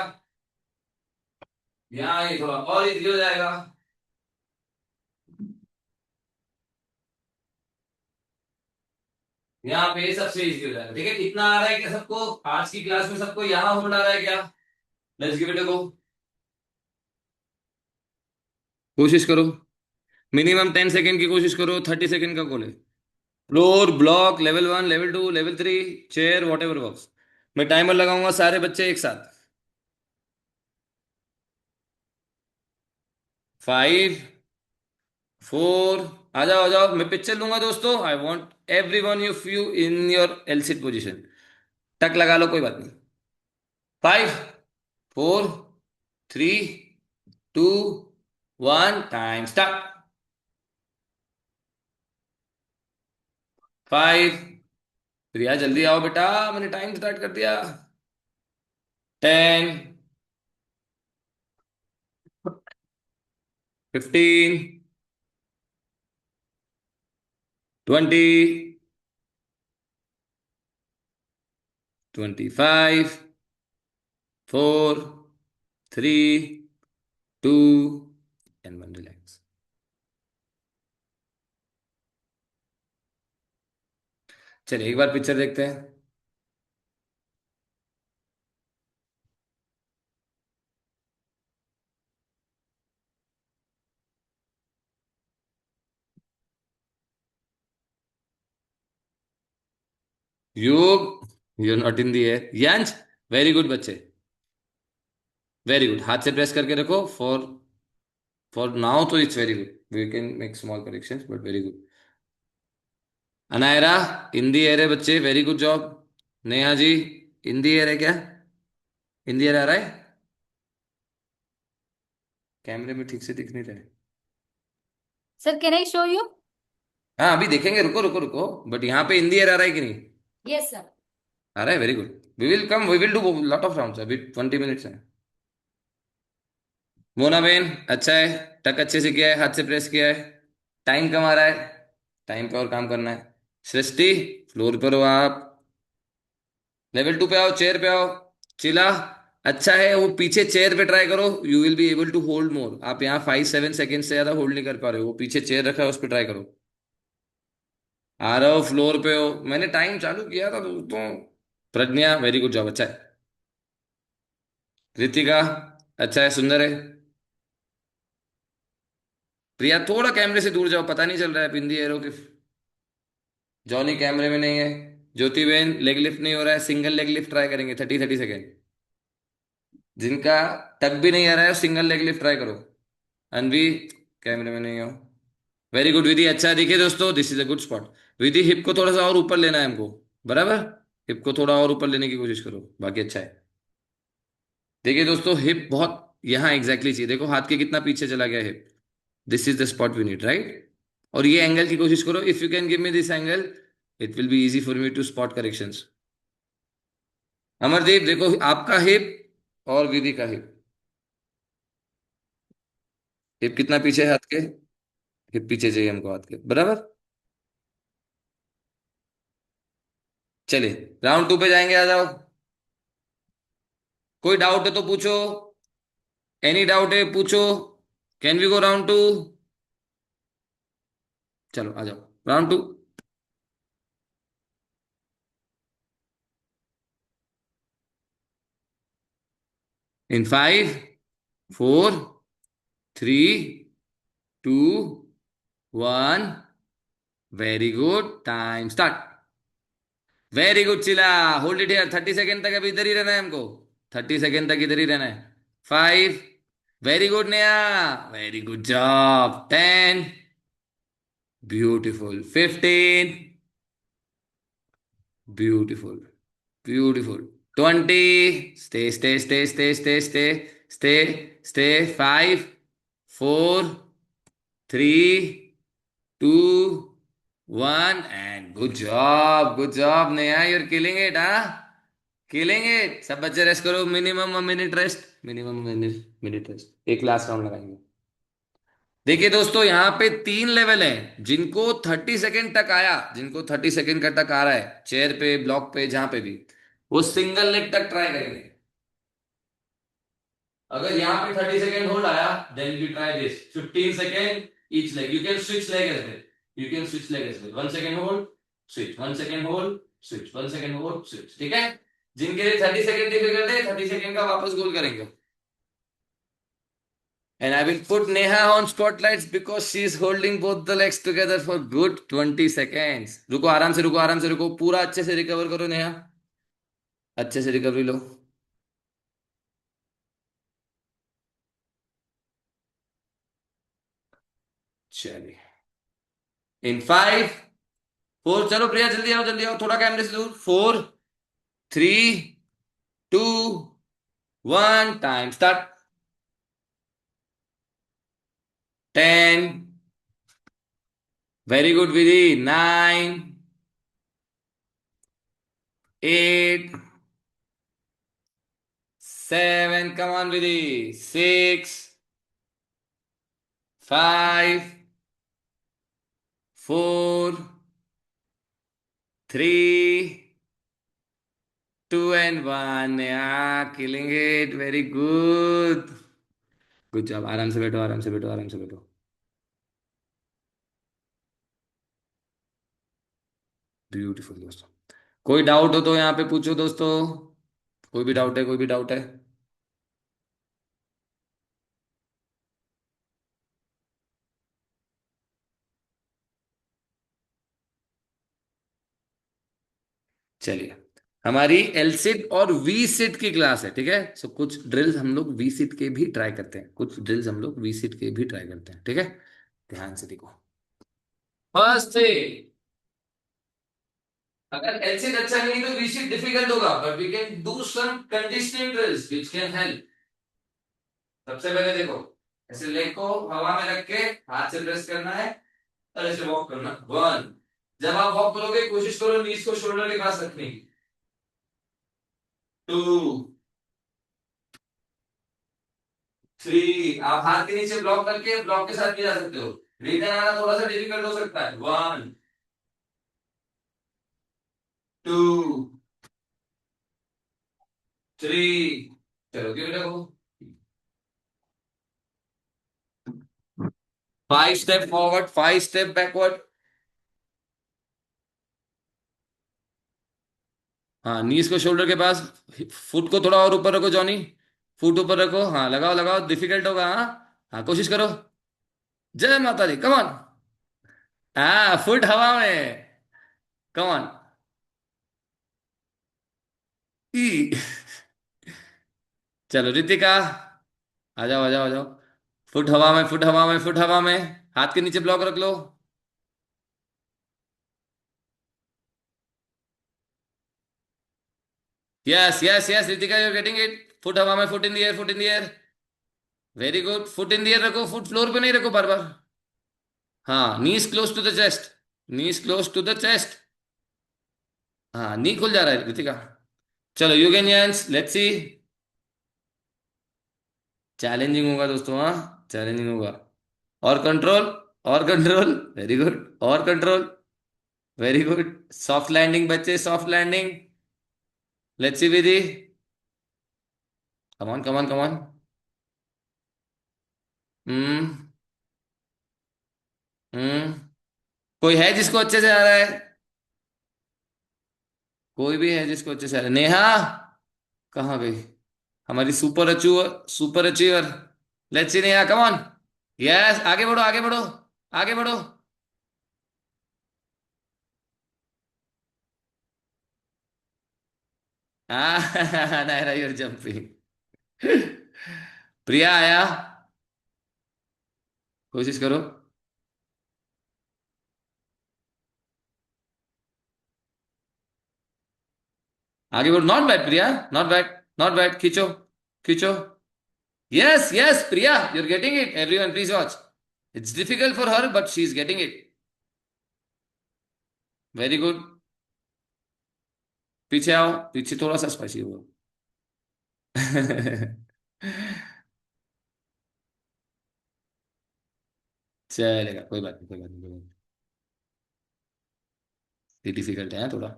यहाँ ये थोड़ा और इजी हो जाएगा। यहाँ पे ये सबसे इजी हो जाएगा। ठीक है, इतना आ रहा है क्या सबको? आज की क्लास में सबको यहाँ होल्ड आ रहा है क्या? लेट्स गिव इट अ गो। कोशिश करो, मिनिमम 10 सेकेंड की कोशिश करो, 30 सेकेंड का गोल है। Floor, block, level 1, level 2, level 3, chair, what ever works. मैं टाइमर लगाऊंगा, सारे बच्चे एक साथ। 5, 4, आ जाओ, मैं पिक्चर लूंगा दोस्तों। I want every one of you in your L sit position. Tuck लगा लो, कोई बात नहीं। 5, 4, 3, 2, 1, टाइम स्टार्ट। 5, प्रिया जल्दी आओ बेटा, मैंने टाइम स्टार्ट कर दिया। 10, 15, 20, 25, 4, 3, 2 and 1, रिलैक्स। चलिए एक बार पिक्चर देखते हैं। Yog, you not in the air. Yansh, very good बच्चे, वेरी गुड। हाथ से प्रेस करके रखो। फॉर नाउ तो it's very good, we can make small corrections but very good. Anaira, in the air है बच्चे, very good job. Neha ji, in the air है क्या? इन दी एयर आ रहा है? कैमरे में ठीक से दिख नहीं रहा है। Sir, can I show you? हाँ अभी देखेंगे, रुको रुको रुको। बट यहाँ पे इन दी एयर आ रहा है कि नहीं? Yes, sir. आ रहा है, very good. We will do lot of rounds, अभी 20 मिनट्स हैं। मोना बेन, अच्छा है। टक अच्छे से किया है, हाथ से प्रेस किया है। टाइम कम आ रहा है, टाइम पे और काम करना है। सृष्टि, फ्लोर पर हो आप। लेवल 2 पे आओ, चेयर पे आओ। चिला, अच्छा है। वो पीछे चेयर पे ट्राई करो, you will be able to hold more. आप यहाँ 5-7 सेकेंड से ज्यादा होल्ड नहीं कर पा रहे हो, वो पीछे चेयर रखा है उस पर ट्राई करो। आ रहा हो, फ्लोर पे हो। मैंने टाइम चालू किया था दोस्तों। प्रज्ञा, वेरी गुड जॉब, अच्छा है। रितिका, अच्छा है, सुंदर है। प्रिया थोड़ा कैमरे से दूर जाओ, पता नहीं चल रहा है बिंदी एरो के। जॉनी कैमरे में नहीं है। ज्योति बेन, लेग लिफ्ट नहीं हो रहा है, सिंगल लेग लिफ्ट ट्राई करेंगे, 30-30 सेकेंड। जिनका टक भी नहीं आ रहा है सिंगल लेग लिफ्ट ट्राई करो। अनवी, कैमरे में नहीं हो। वेरी गुड विधि, अच्छा। देखिए दोस्तों, this is a good spot. Vidhi, hip को थोड़ा सा और ऊपर लेना है हमको, बराबर। हिप को थोड़ा और ऊपर लेने की कोशिश करो, बाकी अच्छा है। देखिए दोस्तों, हिप बहुत यहाँ एग्जैक्टली चाहिए। देखो हाथ के कितना पीछे चला गया hip. This is the spot we need, right. और ये एंगल की कोशिश करो, if you can give me this angle, it will be easy for me to spot corrections. Amardeep देखो, आपका हिप और विधि का हिप, हिप कितना पीछे है हाथ के? हिप पीछे चाहिए हमको हाथ के, बराबर। चलिए राउंड 2 पे जाएंगे, आ जाओ। कोई डाउट है तो पूछो, एनी डाउट है पूछो। Can we go round 2? चलो आ जाओ, राउंड 2। इन 5, 4, 3, 2, 1, very good, time start. Very good Chila, hold it here. 30 second तक अभी इधर ही रहना है हमको, 30 सेकेंड तक इधर ही रहना है। 5, very good Neha, very good job. 10, beautiful. 15, beautiful, beautiful. 20, stay stay stay. 5, 4, 3, 2, 1 and good job Neha, you're killing it. हाँ, किलिंग इट। सब बच्चे रेस्ट करो, minimum minute rest, minimum minute rest. एक लास्ट राउंड लगाएंगे। देखिए दोस्तों, यहाँ पे तीन लेवल हैं। जिनको 30 सेकेंड तक आया, जिनको 30 सेकेंड का तक आ रहा है, चेयर पे, ब्लॉक पे, जहां पे भी, वो सिंगल लेग तक ट्राई करेंगे। अगर यहाँ पे 30 सेकेंड होल्ड आया, then you try this 15 second each leg. You can switch leg as well. You can switch leg as well. 1 second hold, switch, 1 second hold, switch, 1 second hold, switch. ठीक है। जिनके लिए 30 second difficult है, 30 second का वापस गोल करेंगे। And I will put Neha on spotlights because she is holding both the legs together for good 20 seconds. रुको, आराम से रुको, आराम से रुको, पूरा अच्छे से रिकवर करो नेहा। अच्छे से रिकवरी लो। चलिए। इन 5, 4, चलो प्रिया जल्दी आओ, थोड़ा कैमरे से दूर। 4, 3, 2, 1, time start. 10, very good Vidhi. 9, 8, 7, come on Vidhi. 6, 5, 4, 3, 2 and 1। Killing it, very good. Good job. आराम से बैठो, आराम से बैठो, आराम से बैठो। ब्यूटीफुल दोस्तों। कोई डाउट हो तो यहाँ पे पूछो दोस्तों। कोई भी डाउट है, कोई भी डाउट है। चलिए। हमारी एल सिट और वी सिट की क्लास है, ठीक है। सो कुछ ड्रिल्स हम लोग वी सिट के भी ट्राई करते हैं, कुछ ड्रिल्स हम लोग वी सिट के भी ट्राई करते हैं, ठीक है। ध्यान से देखो। फर्स्ट थिंग, अगर एल सिट अच्छा नहीं तो वी सिट डिफिकल्ट होगा, but we can do some conditioning drills which can help. सबसे पहले देखो, ऐसे लेग को हवा में रख के हाथ से प्रेस करना है और ऐसे वॉक करना। 1, जब आप वॉक करोगे कोशिश करो नीज को शोल्डर के पास रखने की। 2, 3, आप हाथ के नीचे ब्लॉक करके ब्लॉक के साथ भी जा सकते हो। रिटर्न आना थोड़ा सा डिफिकल्ट हो सकता है। 1, 2, 3, चलो give it a go. 5 step forward, 5 step backward. हाँ, नीज को शोल्डर के पास। फुट को थोड़ा और ऊपर रखो जॉनी। फुट ऊपर रखो, हाँ लगाओ लगाओ, डिफिकल्ट होगा, हाँ। हाँ, कोशिश करो। जय माता दी, कम ऑन। हाँ, फुट हवा में। Come on. ई। चलो रितिका, आ जाओ आ जाओ आ जाओ। फुट हवा में, फुट हवा में, फुट हवा में। हाथ के नीचे ब्लॉक रख लो। Yes yes yes Ritika, you are getting it. Foot हवा में, foot in the air, foot in the air. Very good. Foot in the air रखो, फुट फ्लोर पे नहीं रखो बार बार। हाँ, knees close to the chest. Knees close to the chest. हाँ, नी खुल जा रहा है रितिका। चलो यूगेनियंस, लेट्स सी। चैलेंजिंग होगा दोस्तों, हाँ, चैलेंजिंग होगा। और कंट्रोल, और कंट्रोल, वेरी गुड, और control, very good. Soft landing बच्चे, soft landing. Let's see Vidhi. Come on, come on, come on. Hmm. Hmm. कोई है जिसको अच्छे से आ रहा है? कोई भी है जिसको अच्छे से आ रहा है? नेहा कहाँ गई? हमारी super achiever, super achiever. Let's see Neha, come on. Yes, आगे बढ़ो, आगे बढ़ो, आगे बढ़ो। हाँ, नायरा यूर जंपिंग। प्रिया आया, कोशिश करो। आगे बढ़ो, not bad Priya, not bad, not bad. खींचो, खींचो। Yes yes Priya, you're getting it, everyone please watch। It's difficult for her but she's getting it। Very good. पीछे आओ, पीछे थोड़ा सा स्पाइसी हो। चलेगा, कोई बात नहीं, कोई बात नहीं, कोई बात नहीं। ये डिफिकल्ट है थोड़ा।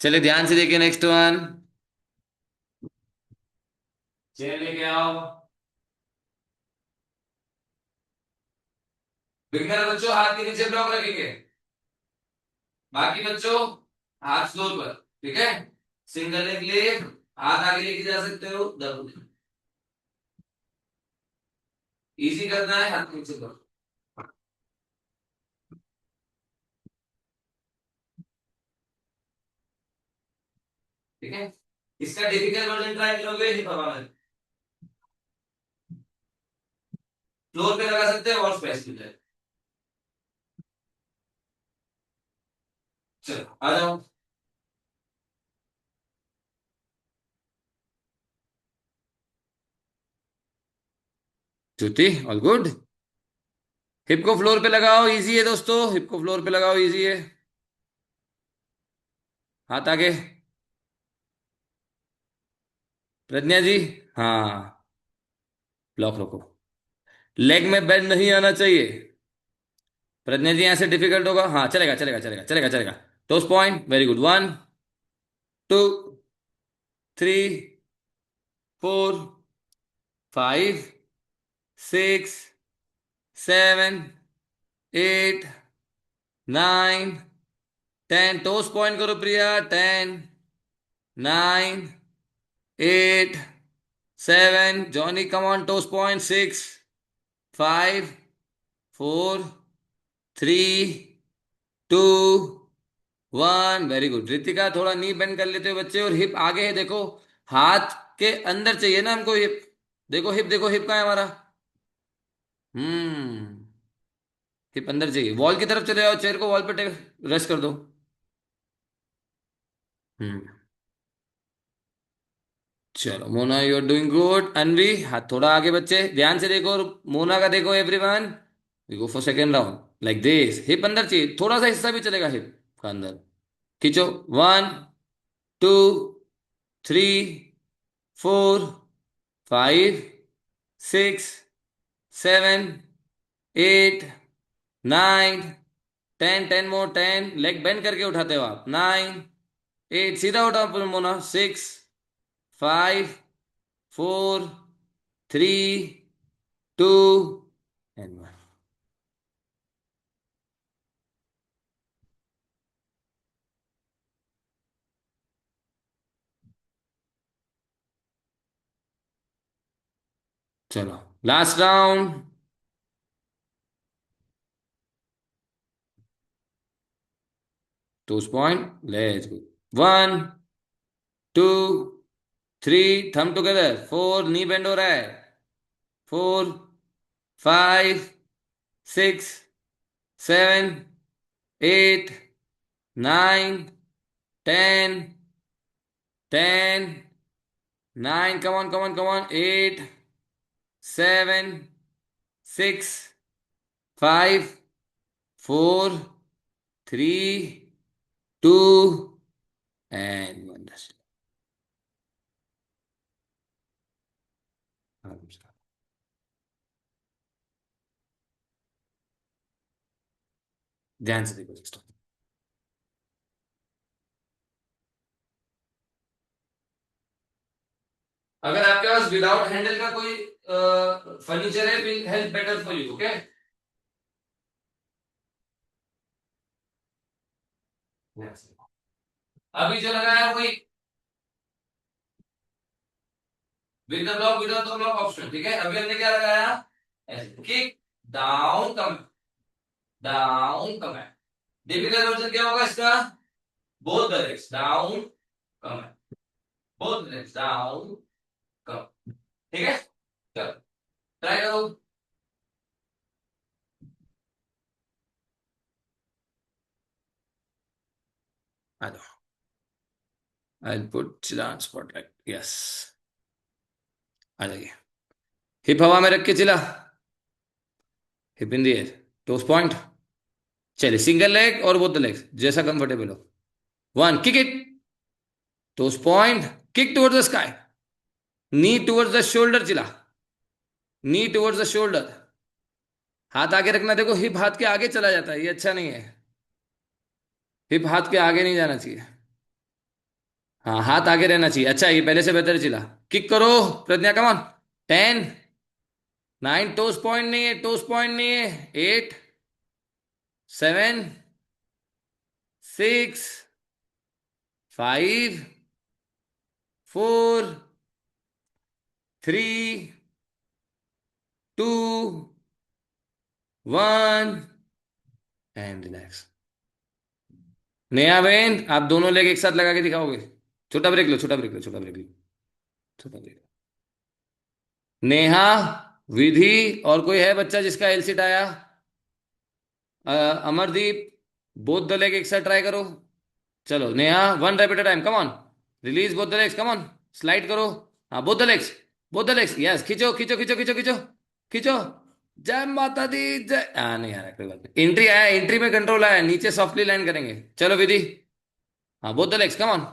चले ध्यान से देखिए, नेक्स्ट वन। चेयर लेके आओ। बिगनर बच्चों हाथ के नीचे ब्लॉक रखेंगे। बाकी बच्चों हाथ फ्लोर पर। ठीक है। Single leg left. हाथ आगे लेके जा सकते हो, डबल। इजी करना है, हाथ नीचे करो। ठीक है। इसका डिफिकल्ट वर्जन ट्राई करोगे हिप हवा में। फ्लोर पे लगा सकते हो और स्पेस भी है। चलो आ जाओ। ज्योति, ऑल गुड। हिप को फ्लोर पे लगाओ, इजी है दोस्तों, हिप को फ्लोर पे लगाओ, इजी है। हाथ आगे। प्रज्ञा जी। हाँ। ब्लॉक रखो। लेग में बेंड नहीं आना चाहिए। प्रज्ञा जी यहां से डिफिकल्ट होगा, हाँ चलेगा चलेगा चलेगा चलेगा चलेगा। Toes point, very good. One, two, three, four, five, six, seven, eight, nine, ten. Toes point करो Priya. Ten, nine, eight, seven, Johnny come on, toes point. Six, five, four, three, two, one. Very good Ritika, थोड़ा knee bend कर लेते हो बच्चे, और hip आगे है देखो। हाथ के अंदर चाहिए ना हमको हिप। देखो हिप, देखो हिप कहाँ है हमारा। हम्म। हिप अंदर चाहिए, वॉल की तरफ चले जाओ, चेयर को वॉल पे रेस्ट कर दो। हम्म। चलो Mona, you are doing good. Anvi, हाथ थोड़ा आगे बच्चे, ध्यान से देखो, और मोना का देखो everyone. We go for second round. Like this, hip अंदर चाहिए, थोड़ा सा हिस्सा भी चलेगा हिप का अंदर। खींचो। One, two, three, four, five, six, seven, eight, nine, ten. Ten more, ten. Leg bend करके उठाते हो आप। नाइन, एट, सीधा उठाओ Mona. Six, five, four, three, two, and one. चलो last round. Toes point, let's go. One, two, three, thumb together. Four, knee bend हो रहा है। Four, five, six, seven, eight, nine, ten, ten, nine, come on come on come on, eight, seven, six, five, four, three, two, and one. ध्यान से देखो दोस्तों। अगर आपके पास without handle का कोई फर्नीचर है, will help better for you, okay. अभी जो लगाया है वही with the block, without the block option, ठीक है। अभी हमने क्या लगाया, kick down calm, down calm है। डिफिकल्ट वर्जन क्या होगा इसका, both the legs down calm है, बोथ लेग्स डाउन कम। ठीक है, चलो ट्राई करो। आ जाओ। I will put Chilla spotlight, yes. आ जाइए। हिप हवा में रख के Chilla. Hip in the air. Toes point. चलिए सिंगल लेग और बोथ द लेग्स, जैसा कंफर्टेबल हो। One, kick it. Toes point. Kick towards the sky. Knee towards the shoulder Chilla. Knee towards the shoulder. हाथ आगे रखना, देखो हिप हाथ के आगे चला जाता है, ये अच्छा नहीं है। हिप हाथ के आगे नहीं जाना चाहिए। हाँ, हाथ आगे रहना चाहिए, अच्छा ये पहले से बेहतर चला। किक करो प्रज्ञा, कमान। 10, 9, टोस पॉइंट नहीं है, टोस पॉइंट नहीं है। 8, 7, 6, 5, 4, 3, 2, 1 एंड रिलैक्स। नेहा बेन, आप दोनों लेग एक साथ लगा के दिखाओगे? छोटा ब्रेक लो, छोटा ब्रेक लो, छोटा ब्रेक लो, छोटा ब्रेक। नेहा, विधि, और कोई है बच्चा जिसका एलसीट आया? अमरदीप, बोथ द लेग एक साथ ट्राई करो। चलो Neha, one rapid time, come on. Release both the legs, come on. Slide करो। हाँ, both the legs, both the legs, yes, खींचो खींचो खींचो खींचो खींचो खींचो। जय माता दी जय। नहीं आ रहा, कोई बात नहीं। एंट्री आया, एंट्री में कंट्रोल आया, नीचे सॉफ्टली लैंड करेंगे। चलो विधि। हाँ, both the legs, come on.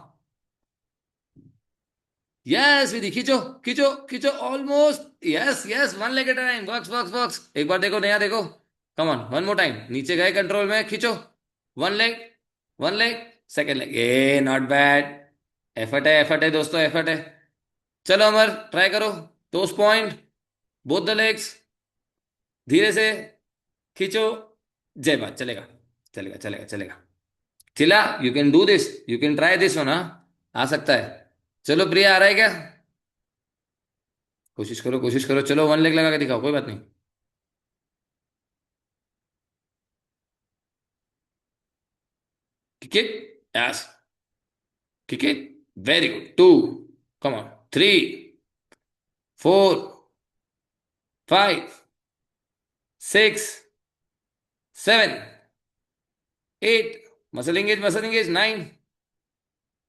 Yes Vidhi, खींचो खींचो खींचो, almost, yes yes, one leg at a time, works works works. एक बार देखो नया, देखो। Come on, one more time, नीचे गए कंट्रोल में, खींचो। One leg, one leg, second leg, a not bad. Effort है दोस्तों, एफर्ट है। चलो अमर, ट्राई करो। Toes point, both the legs, धीरे से खींचो। जय बात, चलेगा चलेगा चलेगा चलेगा। चिला, you can do this, you can try this one, हाँ, आ सकता है। चलो प्रिया, आ रहा है क्या? कोशिश करो, कोशिश करो, चलो वन लेग लगा के दिखाओ, कोई बात नहीं। Kick it, yes, kick it, very good. Two, come on, three, 4, 5, 6, 7, 8, muscle engage, 9,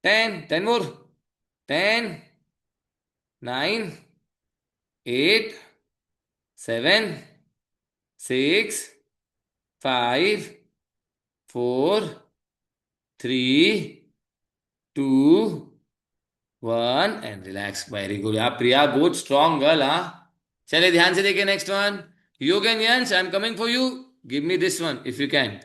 10, 10 more, 10, 9, 8, 7, 6, 5, 4, 3, 2, 1 and relax. Very good यार प्रिया, गुड स्ट्रॉन्ग गर्ल, हाँ। चलिए ध्यान से देखिए, next one. Yogen Yansh, I am coming for you. Give me this one if you can.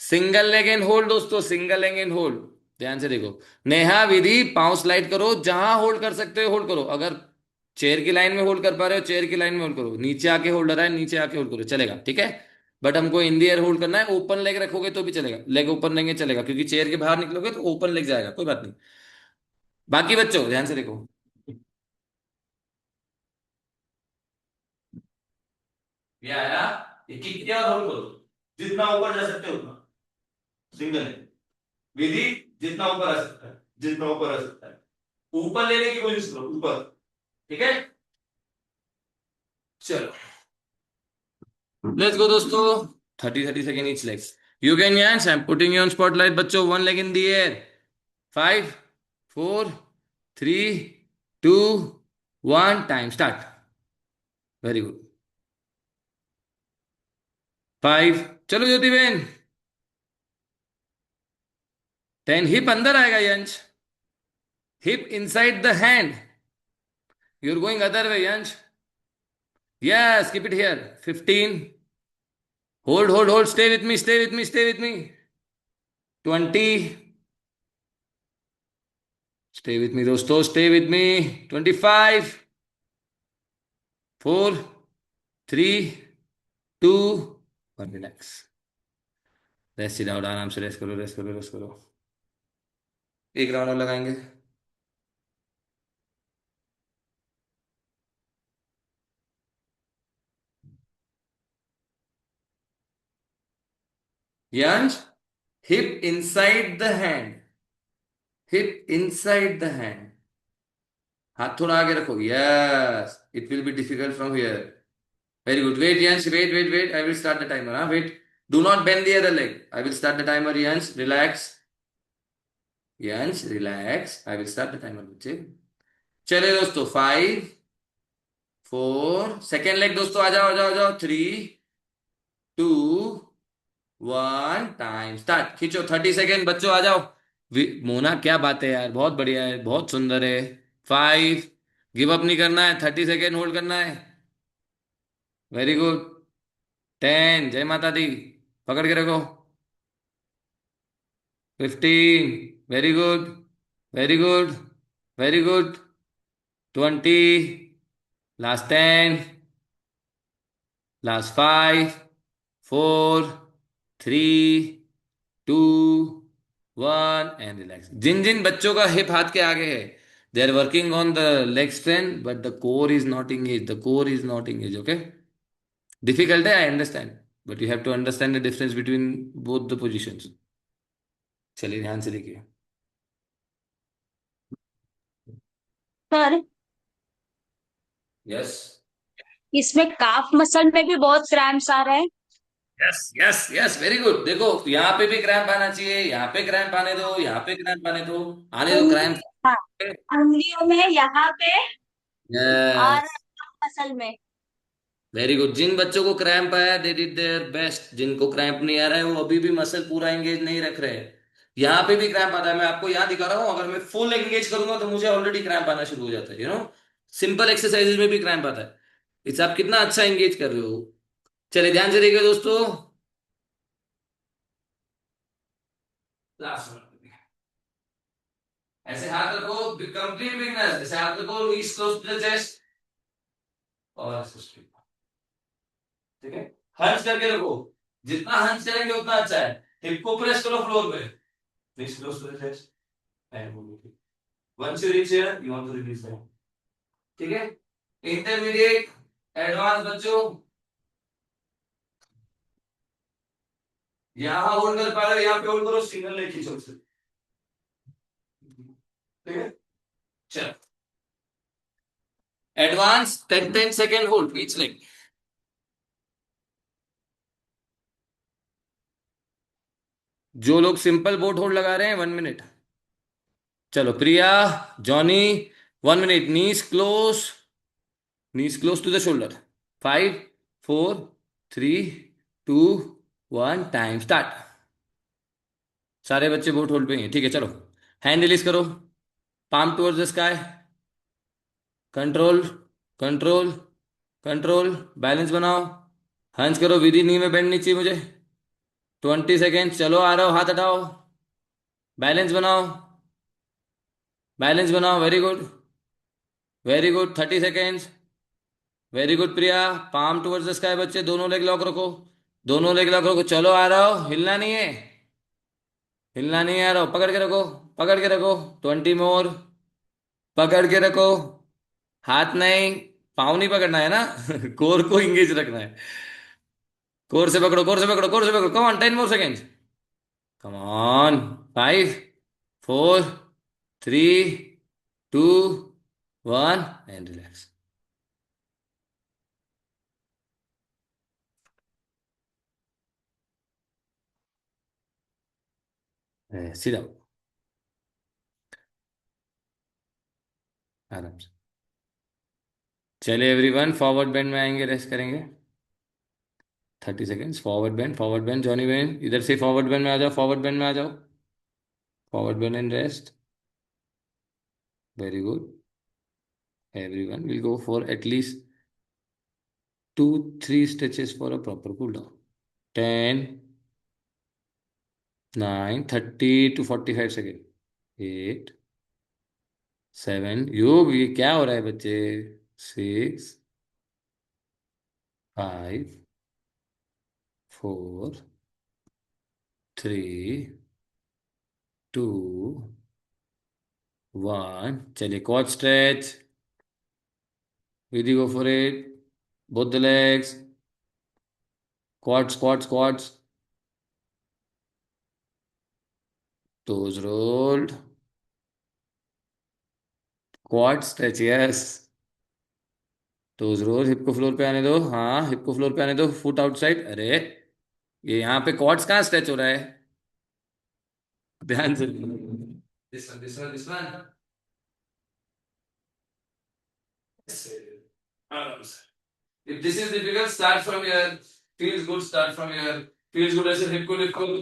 Single leg and hold दोस्तों, single leg and hold. ध्यान से देखो। नेहा, विधि, पांव स्लाइड करो, जहां होल्ड कर सकते हो होल्ड करो। अगर चेयर की लाइन में होल्ड कर पा रहे हो, चेयर की लाइन में होल्ड करो। नीचे आके होल्ड रहा है, नीचे आके होल्ड करो, चलेगा, ठीक है। बट हमको इन दी एयर होल्ड करना है। ओपन लेग रखोगे तो भी चलेगा, लेग ओपन रहेंगे चलेगा, क्योंकि चेयर के बाहर निकलोगे तो ओपन लेग जाएगा, कोई बात नहीं। बाकी बच्चों ध्यान से देखो। ये आया, ये किक किया और होल्ड करो, जितना ऊपर जा सकते हो उतना। सिंगल है, विधि, जितना ऊपर आ सकता है, जितना ऊपर आ सकता है, ऊपर लेने की कोशिश करो, ऊपर, ठीक है। चलो लेट्स गो दोस्तों। 30 30 second each legs. You can Yansh, I am putting you on spotlight बच्चों, one leg in the air. 5, 4, 3, 2, 1, time start. Very good. 5, चलो ज्योति बहन। 10, हिप अंदर आएगा Yansh, hip inside the hand. You're going other way, Yansh. Yes, keep it here. 15. Hold, hold, hold. Stay with me, stay with me, stay with me. 20. Stay with me, दोस्तों. Stay with me. 25. 4, 3, 2, 1. Relax. Rest sit out, आराम से rest करो, rest करो, rest करो। एक round और लगाएंगे। Yansh, hip inside the hand, hip inside the hand. हाथ थोड़ा आगे रखो, yes, it will be difficult from here. Very good. Wait, Jans. Wait, wait, wait. I will start the timer. Huh? Wait. Do not bend the other leg. I will start the timer, Jans. Relax. Jans, relax. I will start the timer, बच्चे। चले दोस्तों, 5, 4, second leg दोस्तों, आ जाओ आ जाओ आ जाओ। 3, 2, 1, time start. खींचो, 30 second बच्चों, आ जाओ। मोना, क्या बात है यार, बहुत बढ़िया है, बहुत सुंदर है। 5, गिव अप नहीं करना है, 30 सेकेंड होल्ड करना है। Very good. 10, जय माता दी। पकड़ के रखो। 15, very good, very good, very good. 20, last 10, last 5, 4, 3, 2, 1 and relax. जिन जिन बच्चों का हिप हाथ के आगे है, they are working on the leg strength but the core is not engage, the core is not engage. Okay, difficult है, I understand, but you have to understand the difference between both the positions. चलिए ध्यान से देखिए। Sir, yes, इसमें calf muscle में भी बहुत cramps आ रहे हैं। Yes, yes, yes, very good. देखो यहाँ पे भी क्रैम्प आना चाहिए, यहाँ पे क्रैम्प आने दो, यहाँ पे क्रैम्प आने दो, आने दो क्रैम्प। हाँ, उंगलियों में यहाँ पे और यस, मसल में। Very good. जिन बच्चों को क्रैम्प आया दे डिड देयर बेस्ट, जिनको क्रैम्प नहीं आ रहा है वो अभी भी मसल पूरा एंगेज नहीं रख रहे हैं। यहाँ पे भी क्रैम्प आता है, मैं आपको यहाँ दिखा रहा हूँ, अगर मैं फुल एंगेज करूंगा तो मुझे ऑलरेडी क्रैम्प आना शुरू हो जाता है, सिंपल एक्सरसाइजेज में भी क्रैम्प आता है। इससे आप कितना अच्छा एंगेज कर रहे हो। चलिए ध्यान से देखिए दोस्तों। लास्ट ऐसे हाथ रखो, कंप्लीट बिगनर्स, ऐसे हाथ रखो, east close to the chest और ऐसे straight। ठीक है, हंस करके रखो, जितना हंस करेंगे उतना अच्छा है। हिप को प्रेस करो फ्लोर पे, east close to the chest and move. Once you reach here you want to release that. ठीक है, इंटरमीडिएट, एडवांस बच्चों, यहां होल्ड कर पा रहे हो, यहां पे होल्ड करो, सिंगल लेग खींचो उससे। ठीक है, चलो advance 10 second hold each leg. जो लोग सिंपल बोट होल्ड लगा रहे हैं 1 मिनट। चलो Priya, Johnny, 1 minute, knees close to the shoulder. 5, 4, 3, 2, 1, time start. सारे बच्चे बोट होल्ड पे ही हैं, ठीक है। चलो हैंड रिलीज करो, palm towards the sky, control, control, control, balance बनाओ। हंस करो, विधि नी में बैंड नहीं चाहिए मुझे। 20 सेकेंड, चलो आ रहा हो, हाथ हटाओ, बैलेंस बनाओ, बैलेंस बनाओ, very good, very good. 30 seconds, very good Priya. Palm towards the sky बच्चे, दोनों लेग लॉक रखो, दोनों लेग लॉक रखो, चलो आ रहा हो, हिलना नहीं है, हिलना नहीं है, आ रहा हो, पकड़ के रखो, पकड़ के रखो। 20 मोर, पकड़ के रखो, हाथ नहीं, पाँव नहीं पकड़ना है ना कोर को इंगेज रखना है। कोर से पकड़ो, कोर से पकड़ो, कोर से पकड़ो, come on, 10 more second, come on. 5, 4, 3, 2, 1 and relax. सीधा आराम से। चलिए एवरीवन, फॉरवर्ड बेंड में आएंगे, रेस्ट करेंगे। 30 seconds, forward bend, forward bend, Johnny Ben इधर से फॉरवर्ड बेंड में आ जाओ, फॉरवर्ड बेंड में आ जाओ, forward bend and rest, very good. Everyone will go for at least 2-3 stretches for a proper cool down. 10, 9, 30 to 45 second, 8, 7, योग ये क्या हो रहा है बच्चे, 6, 5, 4, 3, 2, 1। चलिए quad stretch, Vidhi go for it, both the legs, quads, toes rolled, quad stretch, yes, toes roll, hip को floor पे आने दो, हाँ हिप को फ्लोर पे आने दो, फुट आउटसाइड, अरे ये यहाँ पे क्वाड्स कहाँ स्ट्रेच हो रहा है, ध्यान से। दिस वन, आराम से। If this is difficult start from here, feels good start from here, feels good, ऐसे हिप को लिफ्ट करो।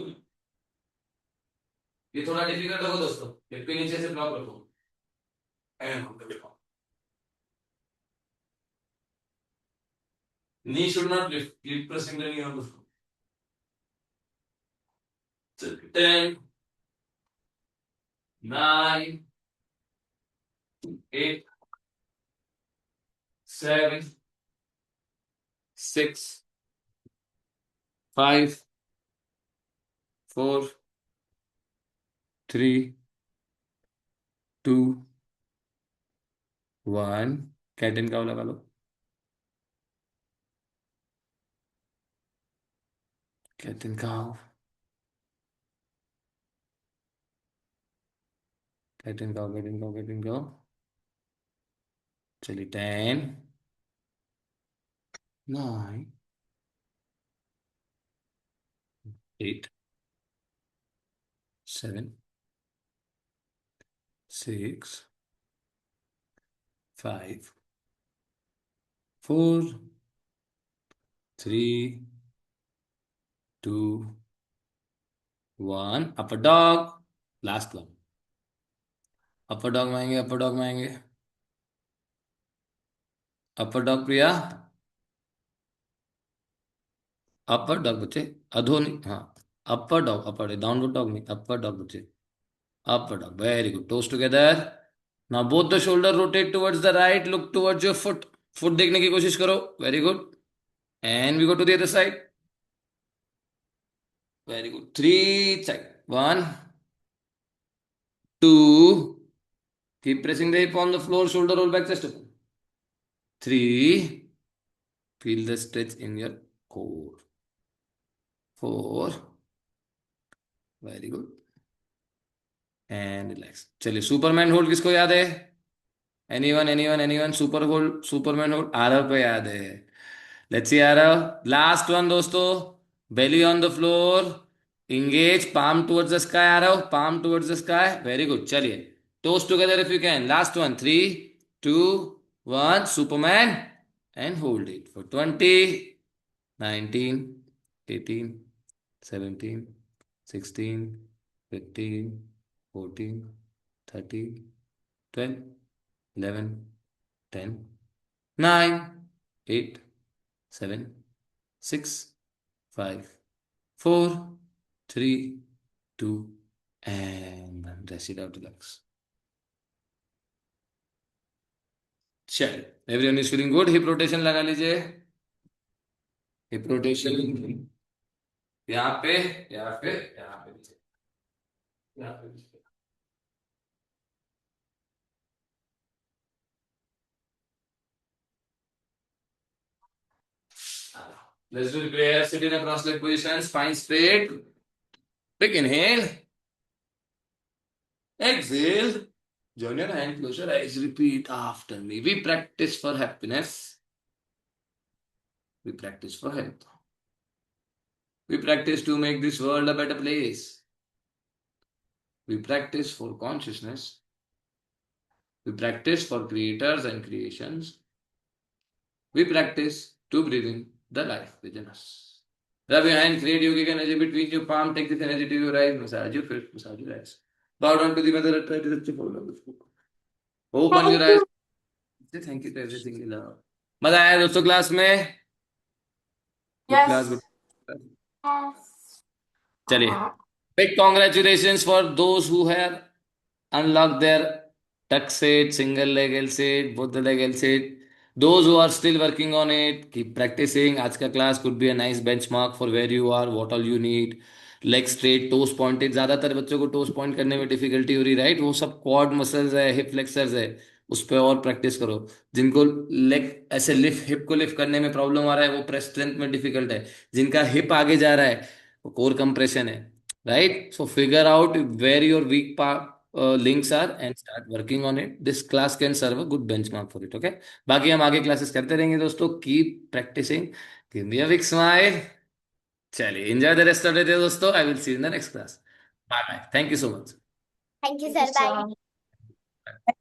ये थोड़ा डिफिकल्ट होगा दोस्तों, हिप के नीचे से ब्लॉक रखो and Knee should not lift. Keep pressing the knee on the floor. 10, 9, 8, 7, 6, 5, 4, 3, 2, 1. Cat and cow लगा लो. Cat and cow. Cat and cow. Cat and cow. Cat and cow. चलिए 10, 9, 8, 7, 6, 5, 4, 3, 2, 1. Upper dog. Last one. Upper dog में आएंगे. अपर dog में आएंगे. अपर dog प्रिया. अपर dog बच्चे. अधो नहीं. हाँ. Upper dog. Upper downward dog नहीं. अपर डॉग बच्चे. Upper dog. Very good. Toes together. Now both the shoulder rotate towards the right. Look towards your foot. Foot देखने की कोशिश करो. Very good. And we go to the other side. Very good. Three side. One, two. Keep pressing the hip on the floor. Shoulder roll back. Chest open. Three. Feel the stretch in your core. Four. Very good. And relax. चलिए superman hold किसको याद है? Anyone anyone anyone. Super hold. Superman hold Aarav को याद है. Let's see Aarav. Last one दोस्तों. Belly on the floor. Engage. Palm towards the sky. Aarav palm towards the sky. Very good. चलिए toast together if you can. Last one. 3, 2, 1. Superman. And hold it for 20, 19, 18, 17, 16, 15, 14, 13, 12, 11, 10, 9, 8, 7, 6, 5, 4, 3, 2, and rest it out, relax. चल. Everyone is feeling good. Hip rotation लगा लीजिए. Hip rotation. यहाँ पे. यहाँ पे. यहाँ पे. यहाँ पे. Let's do the prayer. Sit in a cross-legged position. Spine straight. Big inhale. Exhale. Join your hand, close your eyes. Repeat after me. We practice for happiness. We practice for health. We practice to make this world a better place. We practice for consciousness. We practice for creators and creations. We practice to breathe in the life within us. Rub your hand, create yogic energy between your palm. Take this energy to your eyes. Massage your feet, massage your eyes. Bow down to the mother earth. Try to touch your forehead. Open your eyes. Thank you to everything you love. मजा आया दोस्तों class में? Good class. Yes. Good. चलिए. Big congratulation for those who have unlock their tuck sit, single leg L sit, both the leg L sit. Those who are still working on it, keep practicing. आज का class could be a nice benchmark for where you are, what all you need. Leg straight, toes pointed. ज्यादातर बच्चों को toes point करने में difficulty हो रही, right? वो सब quad muscles है, hip flexors है. उस पर और प्रैक्टिस करो. जिनको लेग ऐसे लिफ्ट, हिप को लिफ्ट करने में प्रॉब्लम आ रहा है, वो प्रेस स्ट्रेंथ में डिफिकल्ट है. जिनका हिप आगे जा रहा है, वो कोर कंप्रेशन है. Right. So figure out where your weak links are and start working on it. This class can serve a good benchmark for it. Okay. बाकी हम आगे क्लासेस करते रहेंगे दोस्तों. Keep practicing. Give me a big smile. चलिए enjoy the rest of the day दोस्तों. I will see in the next class. Bye bye. Thank you so much. Thank you, sir. Bye.